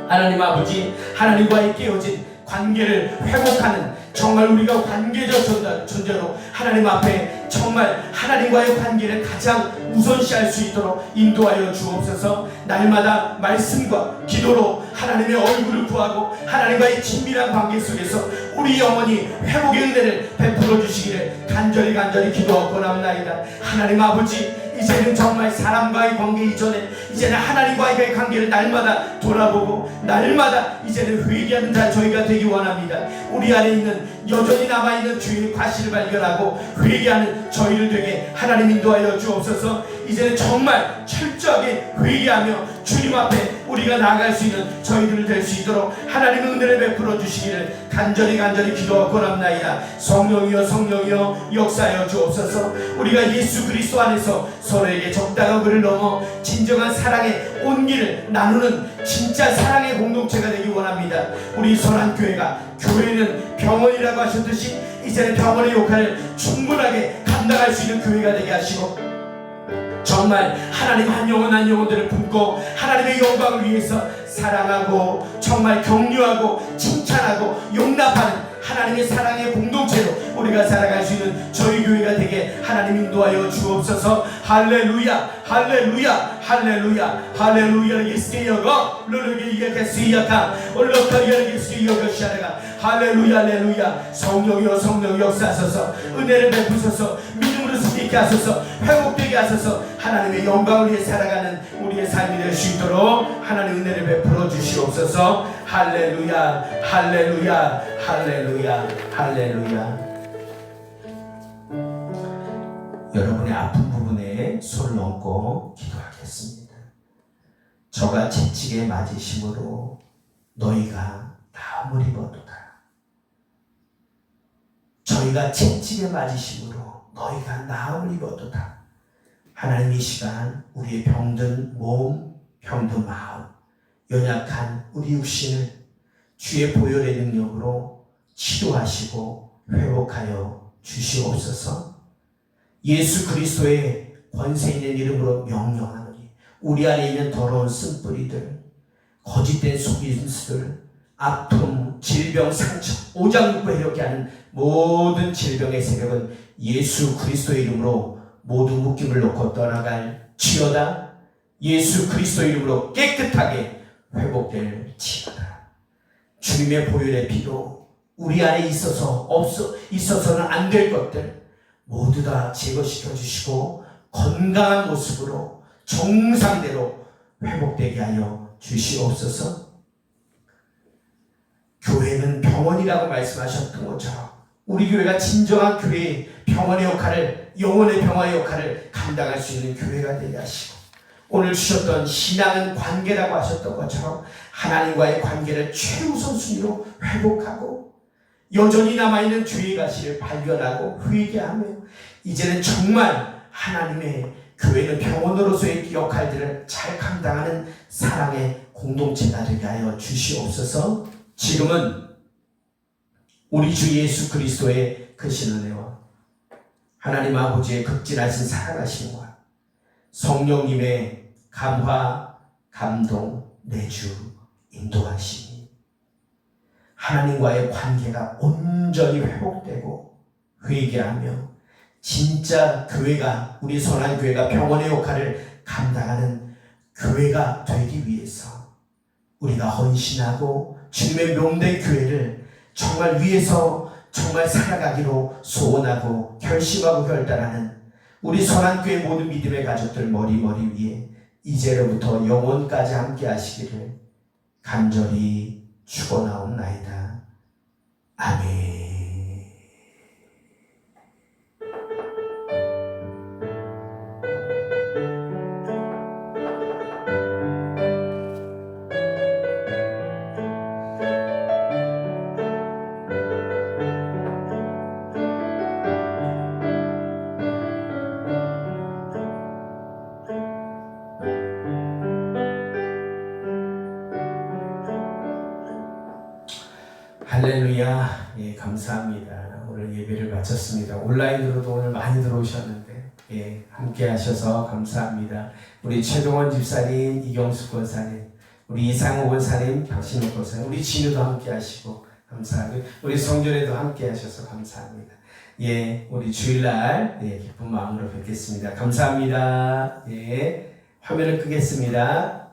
하나님 아버지 하나님과의 깨어진 관계를 회복하는 정말 우리가 관계적 존재로 하나님 앞에 정말 하나님과의 관계를 가장 우선시할 수 있도록 인도하여 주옵소서. 날마다 말씀과 기도로 하나님의 얼굴을 구하고 하나님과의 친밀한 관계 속에서 우리 영혼이 회복의 은혜를 베풀어 주시기를 간절히 기도하고 나옵나이다. 하나님 아버지 이제는 정말 사람과의 관계 이전에 이제는 하나님과의 관계를 날마다 돌아보고 날마다 이제는 회개하는 자 저희가 되기 원합니다. 우리 안에 있는 여전히 남아있는 죄의 과실을 발견하고 회개하는 저희를 되게 하나님 인도하여 주옵소서. 이제는 정말 철저하게 회개하며 주님 앞에 우리가 나아갈 수 있는 저희들 될 수 있도록 하나님의 은혜를 베풀어 주시기를 간절히 기도하고 남나이다. 성령이여 역사하여 주옵소서. 우리가 예수 그리스도 안에서 서로에게 적당한 거리를 넘어 진정한 사랑의 온기를 나누는 진짜 사랑의 공동체가 되기 원합니다. 우리 선한 교회는 병원이라고 하셨듯이 이제는 병원의 역할을 충분하게 감당할 수 있는 교회가 되게 하시고 정말 하나님 한 영혼들을 품고 하나님의 영광을 위해서 사랑하고 정말 격려하고 칭찬하고 용납하는 하나님의 사랑의 공동체로 우리가 살아갈 수 있는 저희 교회가 되게 하나님 인도하여 주옵소서. 할렐루야 예수께여가 너에게 이야기했으야가 얼럭하게 예수께여가 할렐루야 성령이여 역사하소서. 은혜를 베푸소서. 믿음으로 숨기게 하소서. 회복되게 하소서. 하나님의 영광을 위해 살아가는 우리의 삶이 될 수 있도록 하나님 은혜를 베풀어 주시옵소서. 할렐루야. 여러분의 아픈 부분에 손을 얹고 기도하겠습니다. 저가 채찍에 맞으심으로 너희가 나음을 입었도다. 저희가 채찍에 맞으심으로 너희가 나음을 입었도다. 하나님 이 시간 우리의 병든 몸, 병든 마음, 연약한 우리 육신을 주의 보혈의 능력으로 치료하시고 회복하여 주시옵소서. 예수 그리스도의 권세 있는 이름으로 명령하노니 우리 안에 있는 더러운 쓴뿌리들, 거짓된 속임수들, 아픔, 질병, 상처, 오장육부 해롭게 하는 모든 질병의 세력은 예수 그리스도의 이름으로 모두 묶임을 놓고 떠나갈 지어다. 예수 그리스도의 이름으로 깨끗하게 회복될 지어다. 주님의 보혈의 피로 우리 안에 있어서는 안 될 것들 모두 다 제거시켜 주시고 건강한 모습으로 정상대로 회복되게 하여 주시옵소서. 교회는 병원이라고 말씀하셨던 것처럼 우리 교회가 진정한 교회의 병원의 역할을, 영혼의 병화의 역할을 감당할 수 있는 교회가 되게 하시고 오늘 주셨던 신앙은 관계라고 하셨던 것처럼 하나님과의 관계를 최우선 순위로 회복하고 여전히 남아있는 죄의 가시를 발견하고 회개하며 이제는 정말 하나님의 교회는 병원으로서의 역할들을 잘 감당하는 사랑의 공동체가 되게 하여 주시옵소서. 지금은 우리 주 예수 그리스도의 크신 은혜와 하나님 아버지의 극진하신 사랑하심과 성령님의 감화, 감동, 내주, 인도하심이 하나님과의 관계가 온전히 회복되고 회개하며 진짜 교회가, 우리 선한 교회가 병원의 역할을 감당하는 교회가 되기 위해서 우리가 헌신하고 주님의 명된 교회를 정말 위해서 정말 살아가기로 소원하고 결심하고 결단하는 우리 선한 교회 모든 믿음의 가족들 머리 위에 이제로부터 영원까지 함께 하시기를 간절히 축원하옵나이다. 아멘. 할렐루야. 예, 감사합니다. 오늘 예배를 마쳤습니다. 온라인으로도 오늘 많이 들어오셨는데, 예, 함께 하셔서 감사합니다. 우리 최동원 집사님, 이경수 권사님, 우리 이상호 권사님, 박신호 권사님, 우리 진우도 함께 하시고, 감사하고, 우리 성전에도 함께 하셔서 감사합니다. 예, 우리 주일날, 예, 기쁜 마음으로 뵙겠습니다. 감사합니다. 예, 화면을 끄겠습니다.